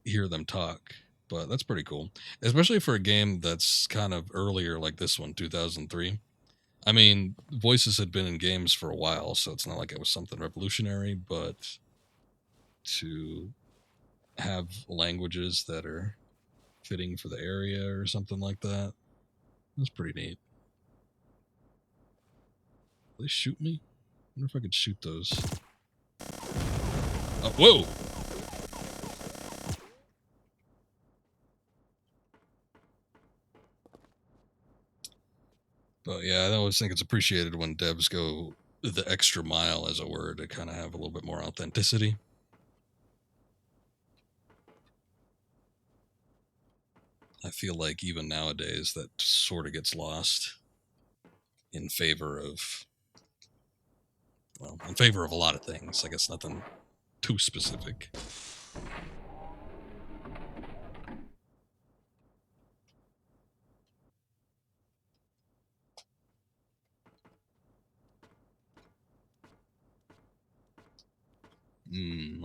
hear them talk, but that's pretty cool, especially for a game that's kind of earlier, like this one, 2003. I mean, voices had been in games for a while, so it's not like it was something revolutionary, but to have languages that are fitting for the area or something like that, that's pretty neat. Will they shoot me? I wonder if I could shoot those. Oh, whoa! But yeah, I always think it's appreciated when devs go the extra mile, as it were, to kind of have a little bit more authenticity. I feel like even nowadays that sort of gets lost in favor of, well, in favor of a lot of things. I guess nothing too specific.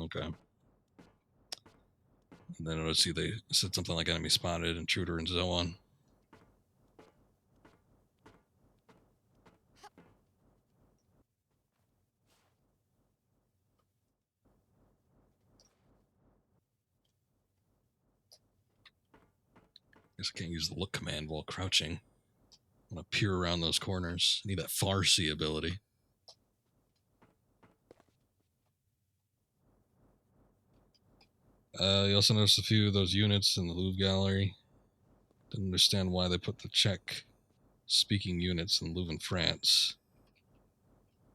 Okay. And then I see they said something like enemy spotted, intruder, and so on. Guess I can't use the look command while crouching. I'm gonna peer around those corners. I need that far see ability. You also noticed a few of those units in the Louvre gallery. Didn't understand why they put the Czech speaking units in Louvre in France.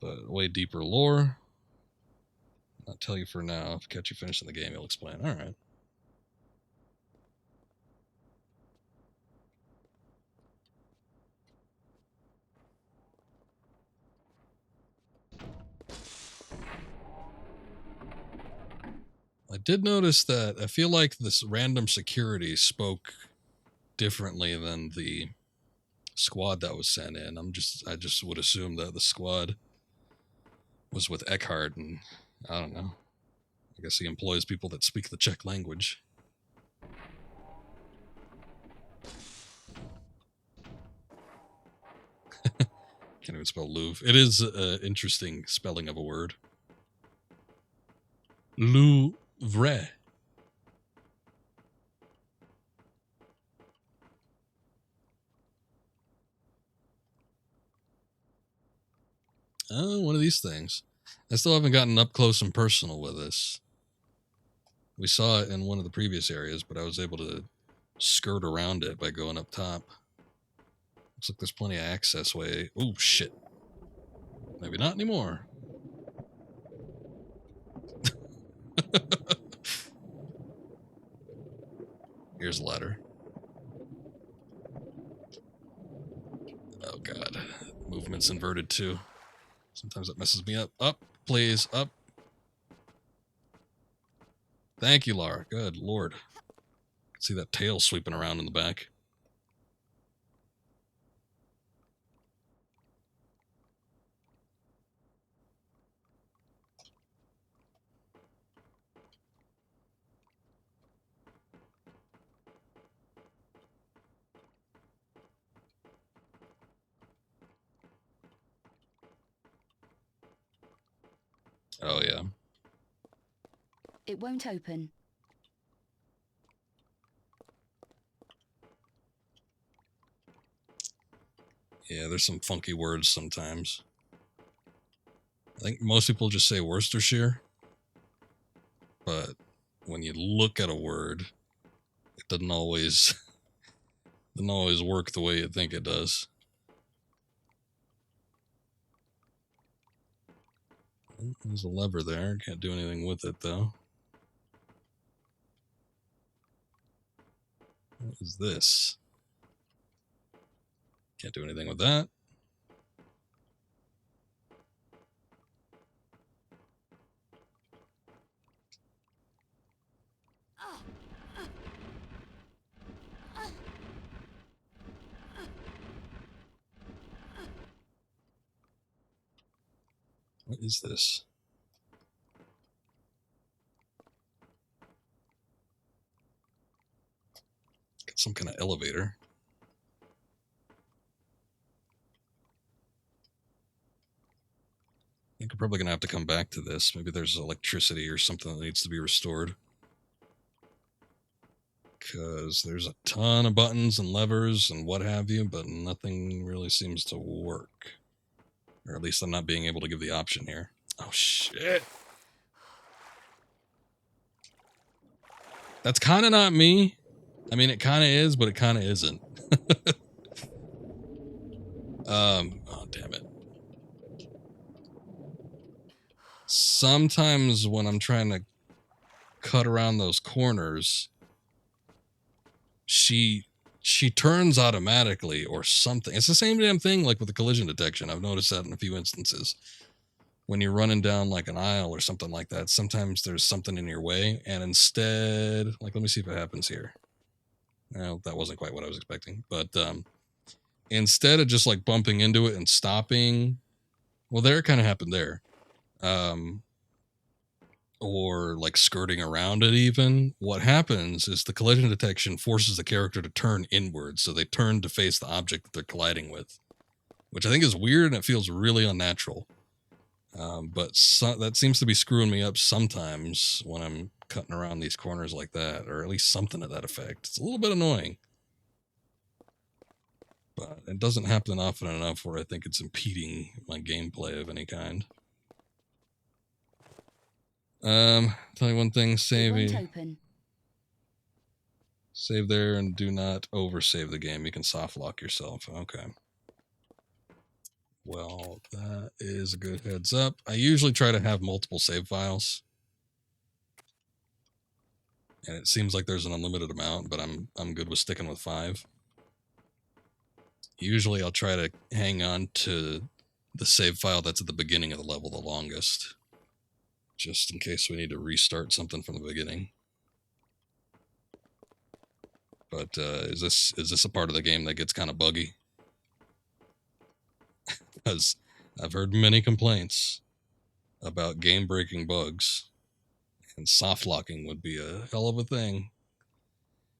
But way deeper lore. I'll tell you for now. If I catch you finishing the game, you'll explain. Alright. I did notice that I feel like this random security spoke differently than the squad that was sent in. I just would assume that the squad was with Eckhardt, and I don't know. I guess he employs people that speak the Czech language. Can't even spell Louvre. It is an interesting spelling of a word. Louvre. Oh, one of these things. I still haven't gotten up close and personal with this. We saw it in one of the previous areas, but I was able to skirt around it by going up top. Looks like there's plenty of access way. Oh, shit. Maybe not anymore. Here's a ladder. Oh, God. Movement's inverted, too. Sometimes it messes me up. Up, please. Up. Thank you, Lara. Good Lord. I can see that tail sweeping around in the back. Oh, yeah. It won't open. Yeah, there's some funky words sometimes. I think most people just say Worcestershire. But when you look at a word, it doesn't always work the way you think it does. There's a lever there. Can't do anything with it, though. What is this? Can't do anything with that. What is this? Got some kind of elevator. I think we're probably going to have to come back to this. Maybe there's electricity or something that needs to be restored. Because there's a ton of buttons and levers and what have you, but nothing really seems to work. Or at least I'm not being able to give the option here. Oh, shit. That's kind of not me. I mean, it kind of is, but it kind of isn't. Oh, damn it. Sometimes when I'm trying to cut around those corners, she turns automatically or something. It's the same damn thing like with the collision detection. I've noticed that in a few instances. When you're running down like an aisle or something like that, sometimes there's something in your way, and instead, like, let me see if it happens here. Well, that wasn't quite what I was expecting, but instead of just like bumping into it and stopping, well, there it kind of happened there. Or like skirting around it even, what happens is the collision detection forces the character to turn inwards, so they turn to face the object that they're colliding with, which I think is weird and it feels really unnatural. But that seems to be screwing me up sometimes when I'm cutting around these corners like that, or at least something to that effect. It's a little bit annoying. But it doesn't happen often enough where I think it's impeding my gameplay of any kind. Tell you one thing, save there and do not oversave the game. You can soft lock yourself. Okay. Well, that is a good heads up. I usually try to have multiple save files. And it seems like there's an unlimited amount, but I'm good with sticking with 5. Usually I'll try to hang on to the save file that's at the beginning of the level the longest, just in case we need to restart something from the beginning. But is this a part of the game that gets kind of buggy? Because I've heard many complaints about game-breaking bugs, and soft locking would be a hell of a thing.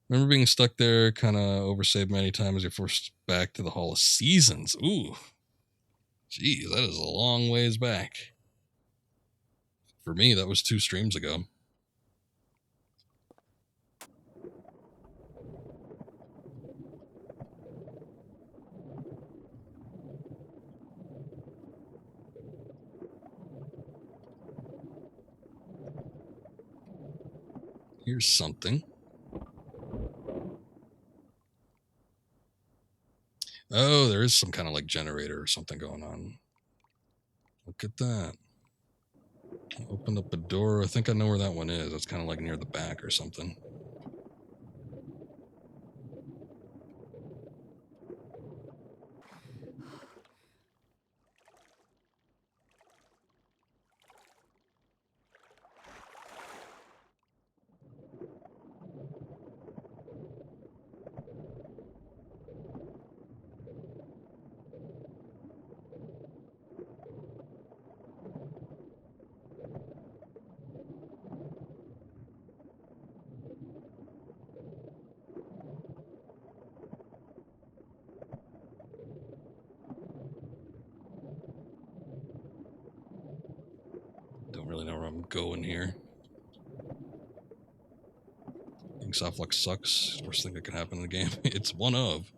Remember being stuck there, kind of oversaved many times. You're forced back to the Hall of Seasons. Ooh, geez, that is a long ways back. For me, that was 2 streams ago. Here's something. Oh, there is some kind of like generator or something going on. Look at that. Open up a door. I think I know where that one is. It's kind of like near the back or something. where I'm going here. I think soft lock sucks. Worst thing that could happen in the game. It's one of.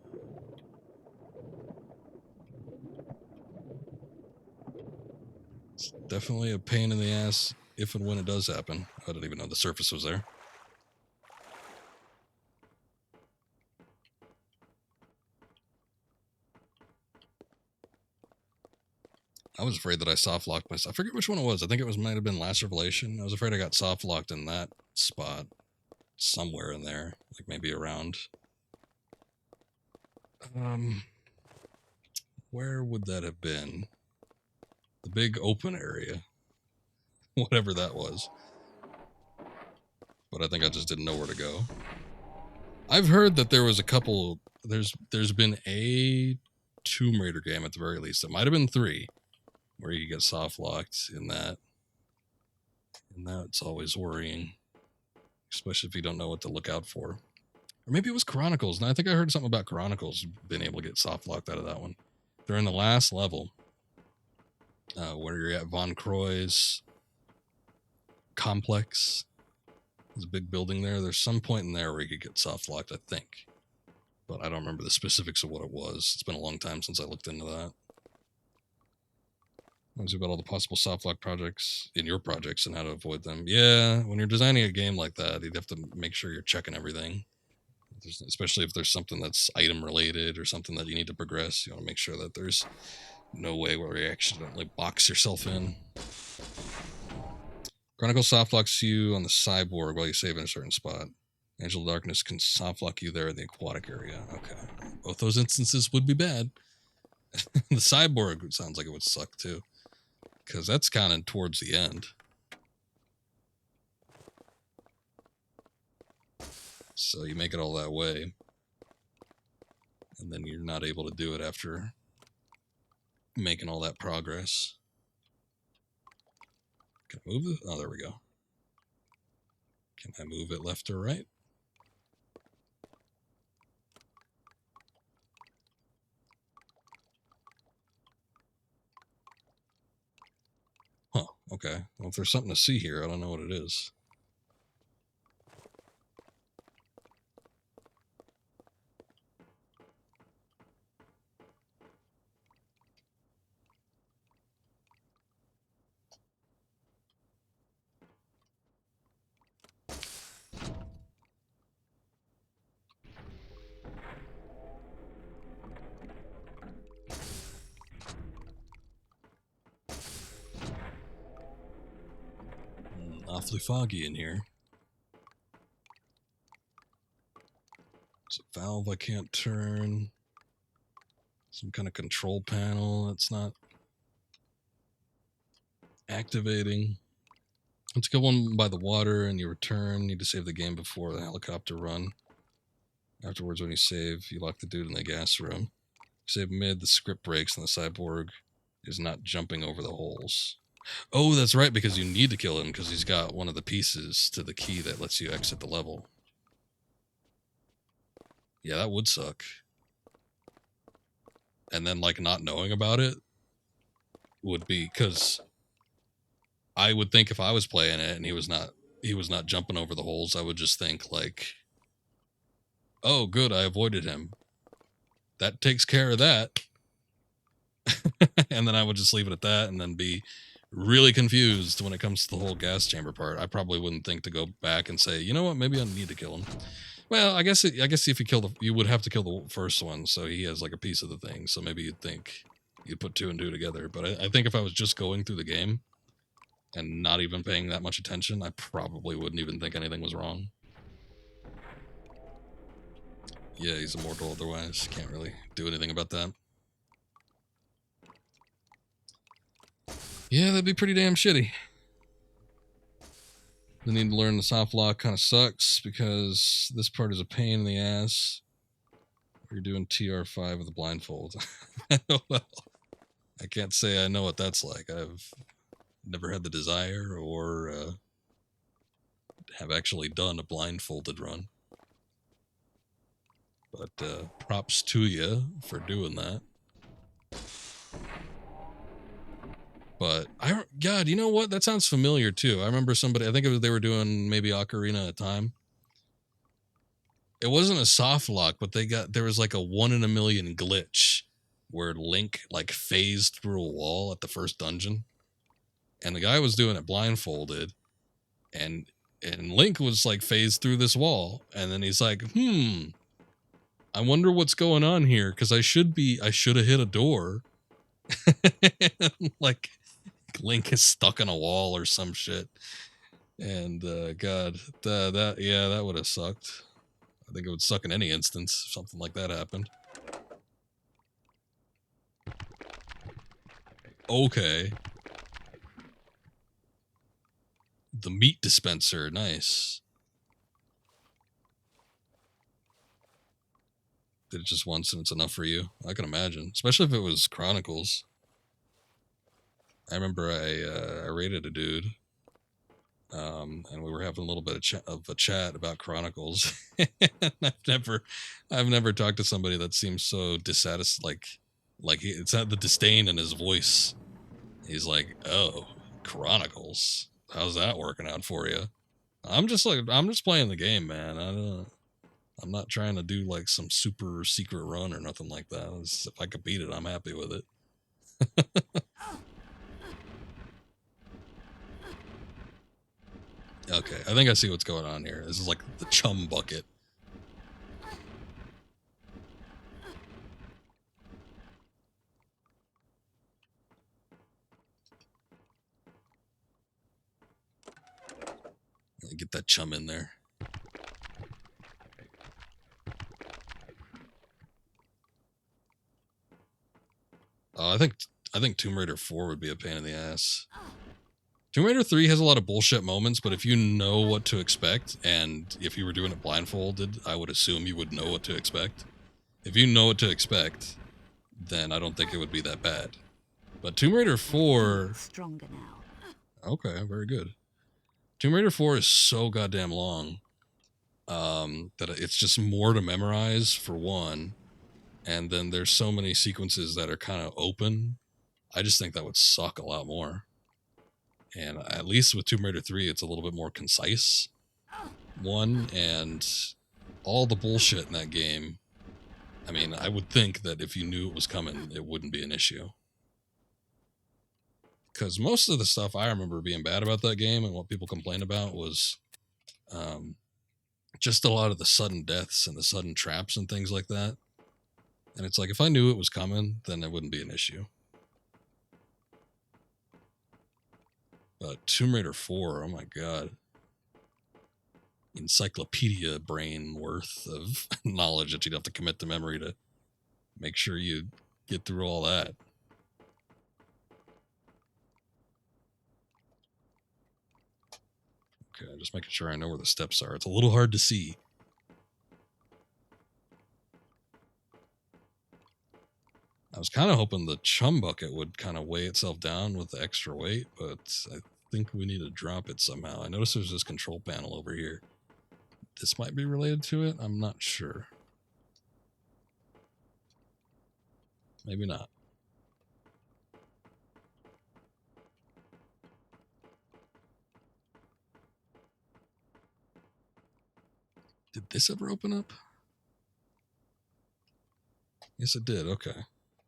It's definitely a pain in the ass if and when it does happen. I didn't even know the surface was there. I was afraid that I soft locked myself. I forget which one it was. I think it might have been Last Revelation. I was afraid I got soft locked in that spot. Somewhere in there. Like maybe around. Where would that have been? The big open area. Whatever that was. But I think I just didn't know where to go. I've heard that there was a couple... There's been a Tomb Raider game at the very least. It might have been 3. Where you get soft locked in that. And that's always worrying. Especially if you don't know what to look out for. Or maybe it was Chronicles. And I think I heard something about Chronicles being able to get soft locked out of that one. During the last level, where you're at Von Croy's complex. There's a big building there. There's some point in there where you could get soft locked, I think. But I don't remember the specifics of what it was. It's been a long time since I looked into that. What about all the possible soft lock projects in your projects and how to avoid them? Yeah, when you're designing a game like that, you'd have to make sure you're checking everything. Especially if there's something that's item related or something that you need to progress. You want to make sure that there's no way where you accidentally box yourself in. Chronicle soft locks you on the cyborg while you save in a certain spot. Angel of Darkness can soft lock you there in the aquatic area. Okay. Both those instances would be bad. The cyborg sounds like it would suck too. Because that's kind of towards the end. So you make it all that way. And then you're not able to do it after making all that progress. Can I move it? Oh, there we go. Can I move it left or right? Huh, okay. Well, if there's something to see here, I don't know what it is. Awfully foggy in here. There's a valve I can't turn. Some kind of control panel that's not activating. Let's go one by the water and you return. Need to save the game before the helicopter run. Afterwards, when you save, you lock the dude in the gas room. Save mid, the script breaks, and the cyborg is not jumping over the holes. Oh, that's right, because you need to kill him, because he's got one of the pieces to the key that lets you exit the level. Yeah, that would suck. And then, like, not knowing about it would be, because I would think if I was playing it and he was not jumping over the holes, I would just think, like, oh, good, I avoided him. That takes care of that. And then I would just leave it at that and then be really confused when it comes to the whole gas chamber part. I probably wouldn't think to go back and say, you know what, maybe I need to kill him. Well, I guess if you would have to kill the first one, so he has like a piece of the thing. So maybe you'd think you'd put 2 and 2 together. But I think if I was just going through the game and not even paying that much attention, I probably wouldn't even think anything was wrong. Yeah, he's immortal otherwise. Can't really do anything about that. Yeah, that'd be pretty damn shitty. The need to learn the soft lock kind of sucks because this part is a pain in the ass. You're doing TR5 with a blindfold. Well, I can't say I know what that's like. I've never had the desire or have actually done a blindfolded run. But props to you for doing that. But God, you know what? That sounds familiar too. I remember somebody. I think they were doing maybe Ocarina at a time. It wasn't a soft lock, but there was like a 1 in a million glitch where Link like phased through a wall at the first dungeon, and the guy was doing it blindfolded, and Link was like phased through this wall, and then he's like, I wonder what's going on here, because I should have hit a door. Like Link is stuck in a wall or some shit. And God, that would have sucked. I think it would suck in any instance if something like that happened. Okay. The meat dispenser, nice. Did it just once and it's enough for you? I can imagine, especially if it was Chronicles. I remember I raided a dude, and we were having a little bit of a chat about Chronicles. I've never talked to somebody that seems so dissatisfied. Like it's not the disdain in his voice. He's like, "Oh, Chronicles, how's that working out for you?" I'm just playing the game, man. I'm not trying to do like some super secret run or nothing like that. If I could beat it, I'm happy with it. Okay, I think I see what's going on here. This is like the chum bucket. Get that chum in there. I think Tomb Raider 4 would be a pain in the ass. Tomb Raider 3 has a lot of bullshit moments, but if you know what to expect, and if you were doing it blindfolded, I would assume you would know what to expect. If you know what to expect, then I don't think it would be that bad. But Tomb Raider 4... Stronger now. Okay, very good. Tomb Raider 4 is so goddamn long that it's just more to memorize, for one. And then there's so many sequences that are kind of open. I just think that would suck a lot more. And at least with Tomb Raider 3, it's a little bit more concise. One, and all the bullshit in that game. I mean, I would think that if you knew it was coming, it wouldn't be an issue. Because most of the stuff I remember being bad about that game and what people complained about was just a lot of the sudden deaths and the sudden traps and things like that. And it's like, if I knew it was coming, then it wouldn't be an issue. But Tomb Raider 4, oh my god. Encyclopedia brain worth of knowledge that you'd have to commit to memory to make sure you get through all that. Okay, just making sure I know where the steps are. It's a little hard to see. I was kind of hoping the chum bucket would kind of weigh itself down with the extra weight, but I think we need to drop it somehow. I noticed there's this control panel over here. This might be related to it. I'm not sure. Maybe not. Did this ever open up? Yes, it did. Okay.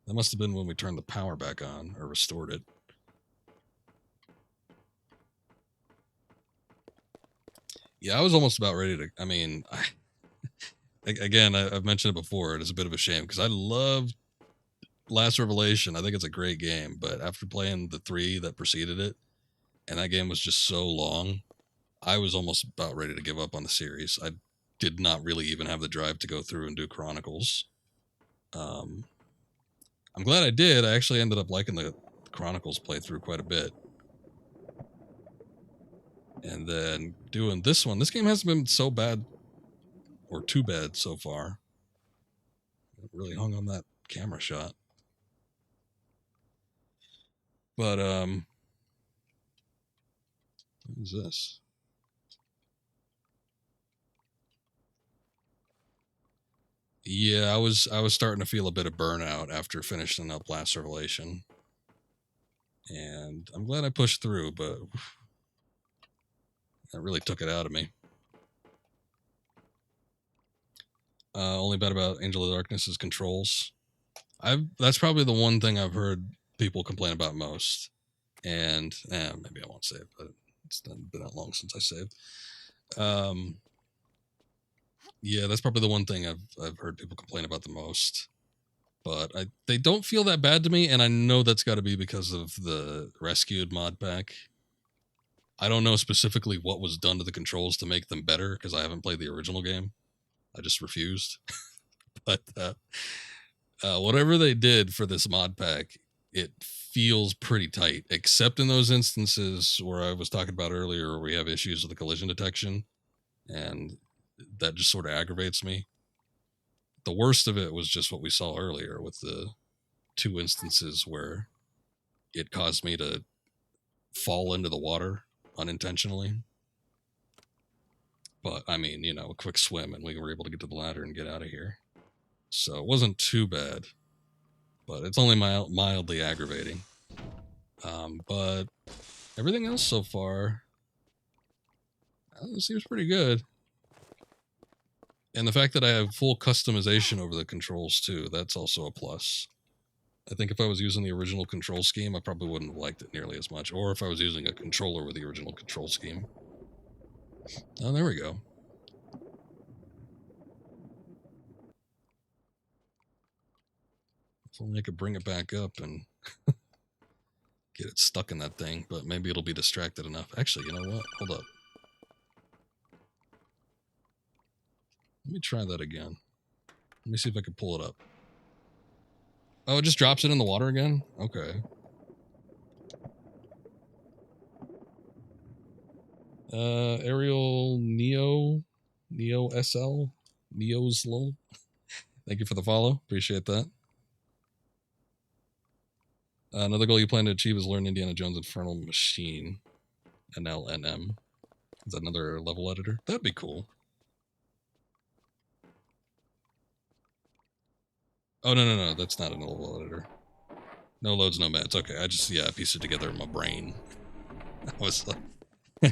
That must have been when we turned the power back on, or restored it. Yeah, I was almost about ready to... I mean, again, I've mentioned it before. It is a bit of a shame, because I love Last Revelation. I think it's a great game, but after playing the 3 that preceded it, and that game was just so long, I was almost about ready to give up on the series. I did not really even have the drive to go through and do Chronicles. I'm glad I did. I actually ended up liking the Chronicles playthrough quite a bit. And then doing this one. This game hasn't been so bad, or too bad so far. It really hung on that camera shot. But, what is this? Yeah, I was starting to feel a bit of burnout after finishing up Last Revelation. And I'm glad I pushed through, but that really took it out of me. Only bad about Angel of Darkness is controls. That's probably the one thing I've heard people complain about most. And maybe I won't save, but it's been that long since I saved. Yeah, that's probably the one thing I've heard people complain about the most. But they don't feel that bad to me, and I know that's got to be because of the Rescued mod pack. I don't know specifically what was done to the controls to make them better, because I haven't played the original game. I just refused. But whatever they did for this mod pack, it feels pretty tight, except in those instances where I was talking about earlier, where we have issues with the collision detection, and that just sort of aggravates me. The worst of it was just what we saw earlier with the 2 instances where it caused me to fall into the water unintentionally. But I mean, you know, a quick swim and we were able to get to the ladder and get out of here. So it wasn't too bad, but it's only mildly aggravating. But everything else so far seems pretty good. And the fact that I have full customization over the controls too, that's also a plus. I think if I was using the original control scheme, I probably wouldn't have liked it nearly as much. Or if I was using a controller with the original control scheme. Oh, there we go. If only I could bring it back up and get it stuck in that thing, but maybe it'll be distracted enough. Actually, you know what? Hold up. Let me try that again. Let me see if I can pull it up. Oh, it just drops it in the water again? Okay. Ariel Neo SL? Neo's lol. Thank you for the follow. Appreciate that. Another goal you plan to achieve is learn Indiana Jones Infernal Machine. NLNM. Is that another level editor? That'd be cool. Oh, no. That's not an level editor. No loads, no meds. Okay, I just, pieced it together in my brain. I was like,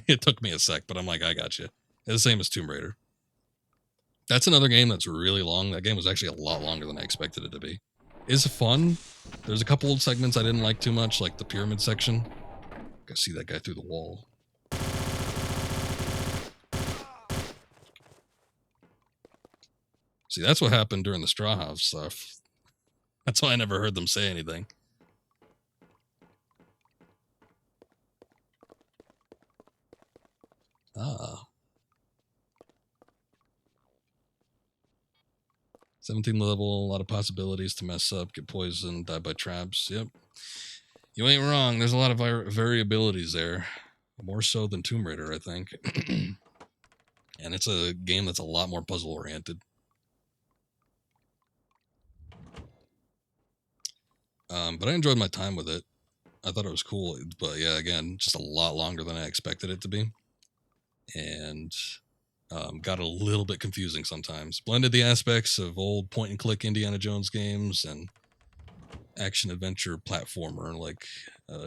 it took me a sec, but I'm like, I got you. It's the same as Tomb Raider. That's another game that's really long. That game was actually a lot longer than I expected it to be. It's fun. There's a couple of segments I didn't like too much, like the pyramid section. I see that guy through the wall. See, that's what happened during the Straw House stuff. That's why I never heard them say anything. Ah. 17 level, a lot of possibilities to mess up, get poisoned, die by traps. Yep. You ain't wrong. There's a lot of variabilities there. More so than Tomb Raider, I think. And it's a game that's a lot more puzzle-oriented. But I enjoyed my time with it. I thought it was cool. But yeah, again, just a lot longer than I expected it to be. And got a little bit confusing sometimes. Blended the aspects of old point-and-click Indiana Jones games and action-adventure platformer like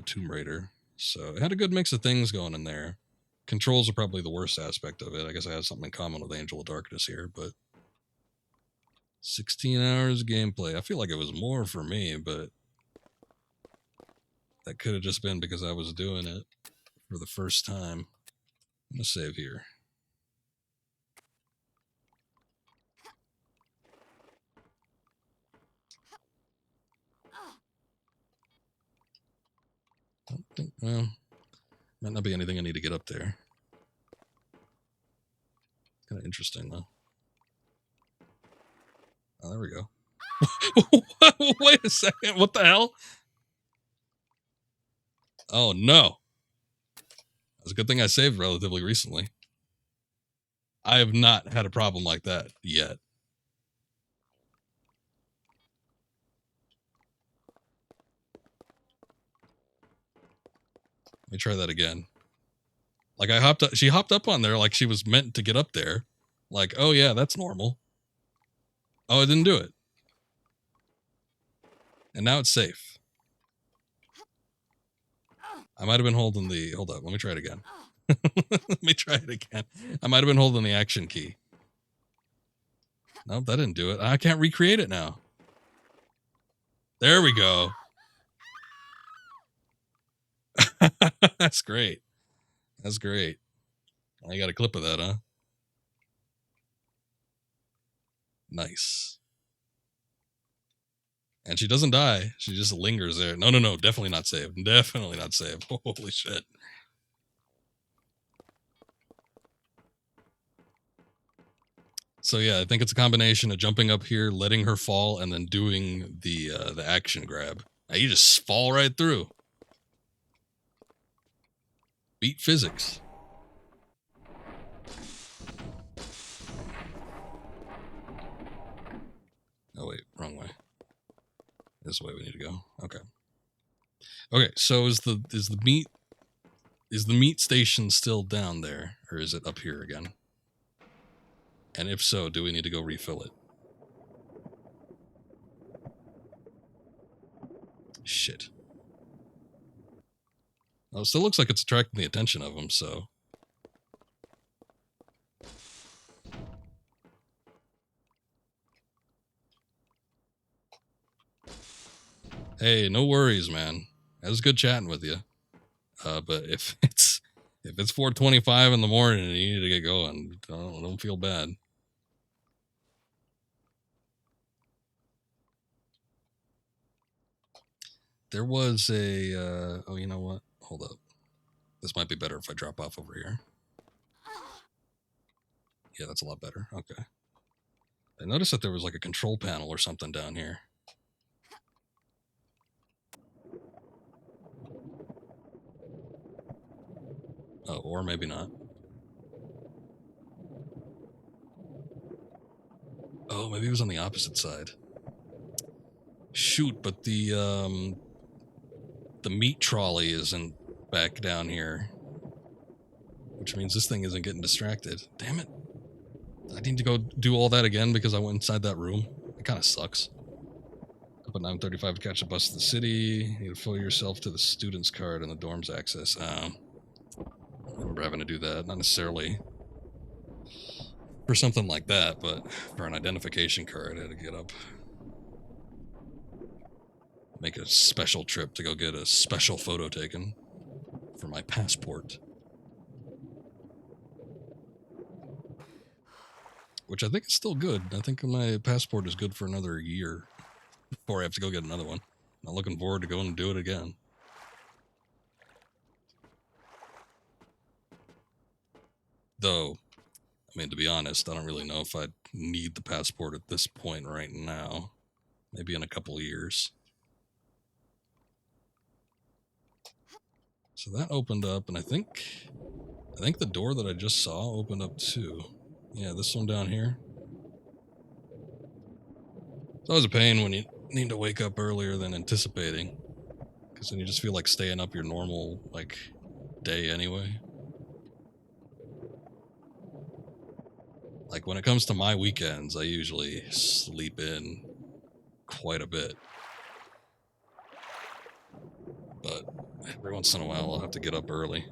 Tomb Raider. So it had a good mix of things going in there. Controls are probably the worst aspect of it. I guess I have something in common with Angel of Darkness here, but 16 hours of gameplay. I feel like it was more for me, but that could have just been because I was doing it for the first time. I'm going to save here. I don't think, well, might not be anything I need to get up there. Kind of interesting, though. Oh, there we go. Wait a second. What the hell? Oh, no. It's a good thing I saved relatively recently. I have not had a problem like that yet. Let me try that again. Like she hopped up on there like she was meant to get up there. Like, oh yeah, that's normal. Oh, I didn't do it. And now it's safe. I might have been holding the... Hold up, let me try it again. Let me try it again. I might have been holding the action key. Nope, that didn't do it. I can't recreate it now. There we go. That's great. That's great. I got a clip of that, huh? Nice. And she doesn't die. She just lingers there. No, definitely not saved. Definitely not saved. Holy shit. So yeah, I think it's a combination of jumping up here, letting her fall, and then doing the action grab. Now you just fall right through. Beat physics. Oh wait, wrong way. This is the way we need to go. Okay. Okay, so is the meat station still down there, or is it up here again? And if so, do we need to go refill it? Shit. Oh, it still looks like it's attracting the attention of them, so... Hey, no worries, man. It was good chatting with you. But if it's 4:25 in the morning and you need to get going, don't feel bad. There was a oh, you know what? Hold up. This might be better if I drop off over here. Yeah, that's a lot better. Okay. I noticed that there was like a control panel or something down here. Oh, or maybe not. Oh, maybe it was on the opposite side. Shoot, but the meat trolley isn't back down here. Which means this thing isn't getting distracted. Damn it. I need to go do all that again because I went inside that room. It kind of sucks. Up at 9:35 to catch a bus to the city. You need to fill yourself to the student's card and the dorm's access. I remember having to do that. Not necessarily for something like that, but for an identification card, I had to get up. Make a special trip to go get a special photo taken for my passport. Which I think is still good. I think my passport is good for another year before I have to go get another one. I'm looking forward to going and do it again. Though, I mean, to be honest, I don't really know if I need the passport at this point right now. Maybe in a couple of years. So that opened up, and I think the door that I just saw opened up too. Yeah, this one down here. It's always a pain when you need to wake up earlier than anticipating. Because then you just feel like staying up your normal, like, day anyway. Like, when it comes to my weekends, I usually sleep in quite a bit. But every once in a while, I'll have to get up early.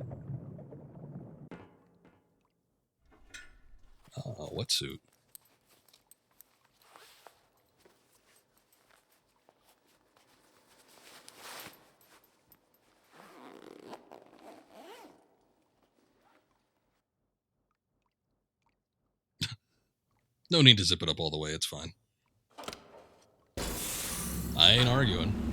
Wetsuit. No need to zip it up all the way, it's fine. I ain't arguing.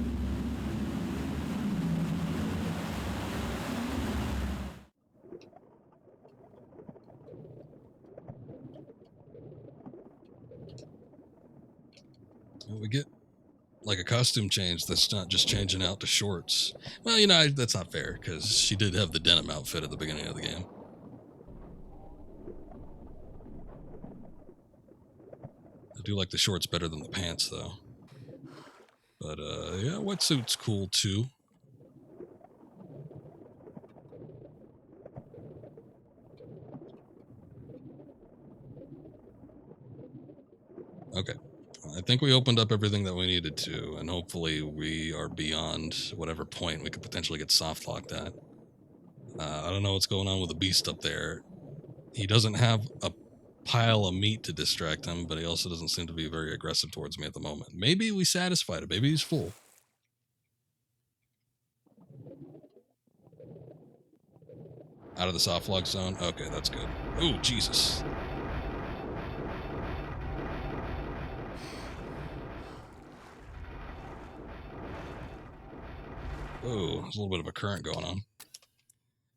We get like a costume change that's not just changing out to shorts. Well, you know, that's not fair because she did have the denim outfit at the beginning of the game. I do like the shorts better than the pants though. But yeah, wetsuit's cool too. Okay. I think we opened up everything that we needed to, and hopefully we are beyond whatever point we could potentially get soft locked at. I don't know what's going on with the beast up there. He doesn't have a pile of meat to distract him, but he also doesn't seem to be very aggressive towards me at the moment. Maybe we satisfied him. Maybe he's full. Out of the soft log zone? Okay, that's good. Oh, Jesus. Oh, there's a little bit of a current going on.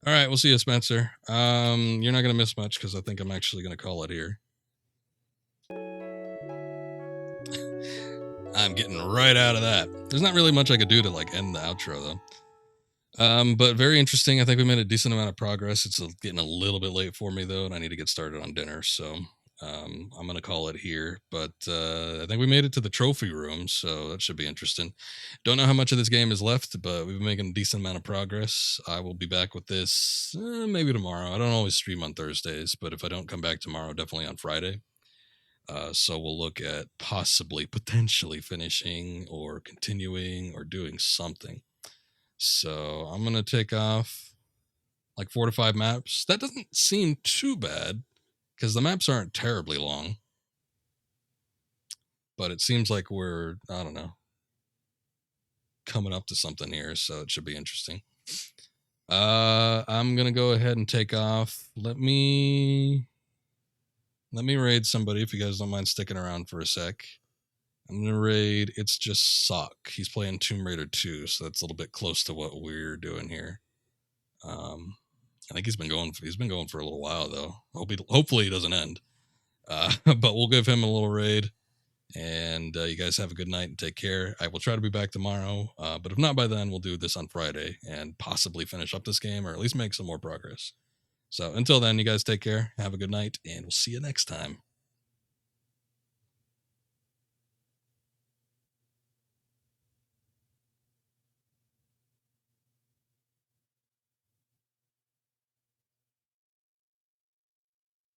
All right, we'll see you, Spencer. You're not going to miss much because I think I'm actually going to call it here. I'm getting right out of that. There's not really much I could do to like end the outro though. But very interesting. I think we made a decent amount of progress. It's getting a little bit late for me though, and I need to get started on dinner. So I'm going to call it here, but I think we made it to the trophy room, so that should be interesting. Don't know how much of this game is left, but we've been making a decent amount of progress. I will be back with this maybe tomorrow. I don't always stream on Thursdays, but if I don't come back tomorrow, definitely on Friday. So we'll look at potentially finishing or continuing or doing something. So I'm going to take off like 4 to 5 maps. That doesn't seem too bad because the maps aren't terribly long. But it seems like we're, I don't know, coming up to something here. So it should be interesting. I'm going to go ahead and take off. Let me raid somebody if you guys don't mind sticking around for a sec. I'm going to raid It's Just Sock. He's playing Tomb Raider 2, so that's a little bit close to what we're doing here. I think he's been going for a little while though. Hopefully he doesn't end. But we'll give him a little raid. And you guys have a good night and take care. I will try to be back tomorrow. But if not by then, we'll do this on Friday and possibly finish up this game or at least make some more progress. So until then, you guys take care. Have a good night and we'll see you next time.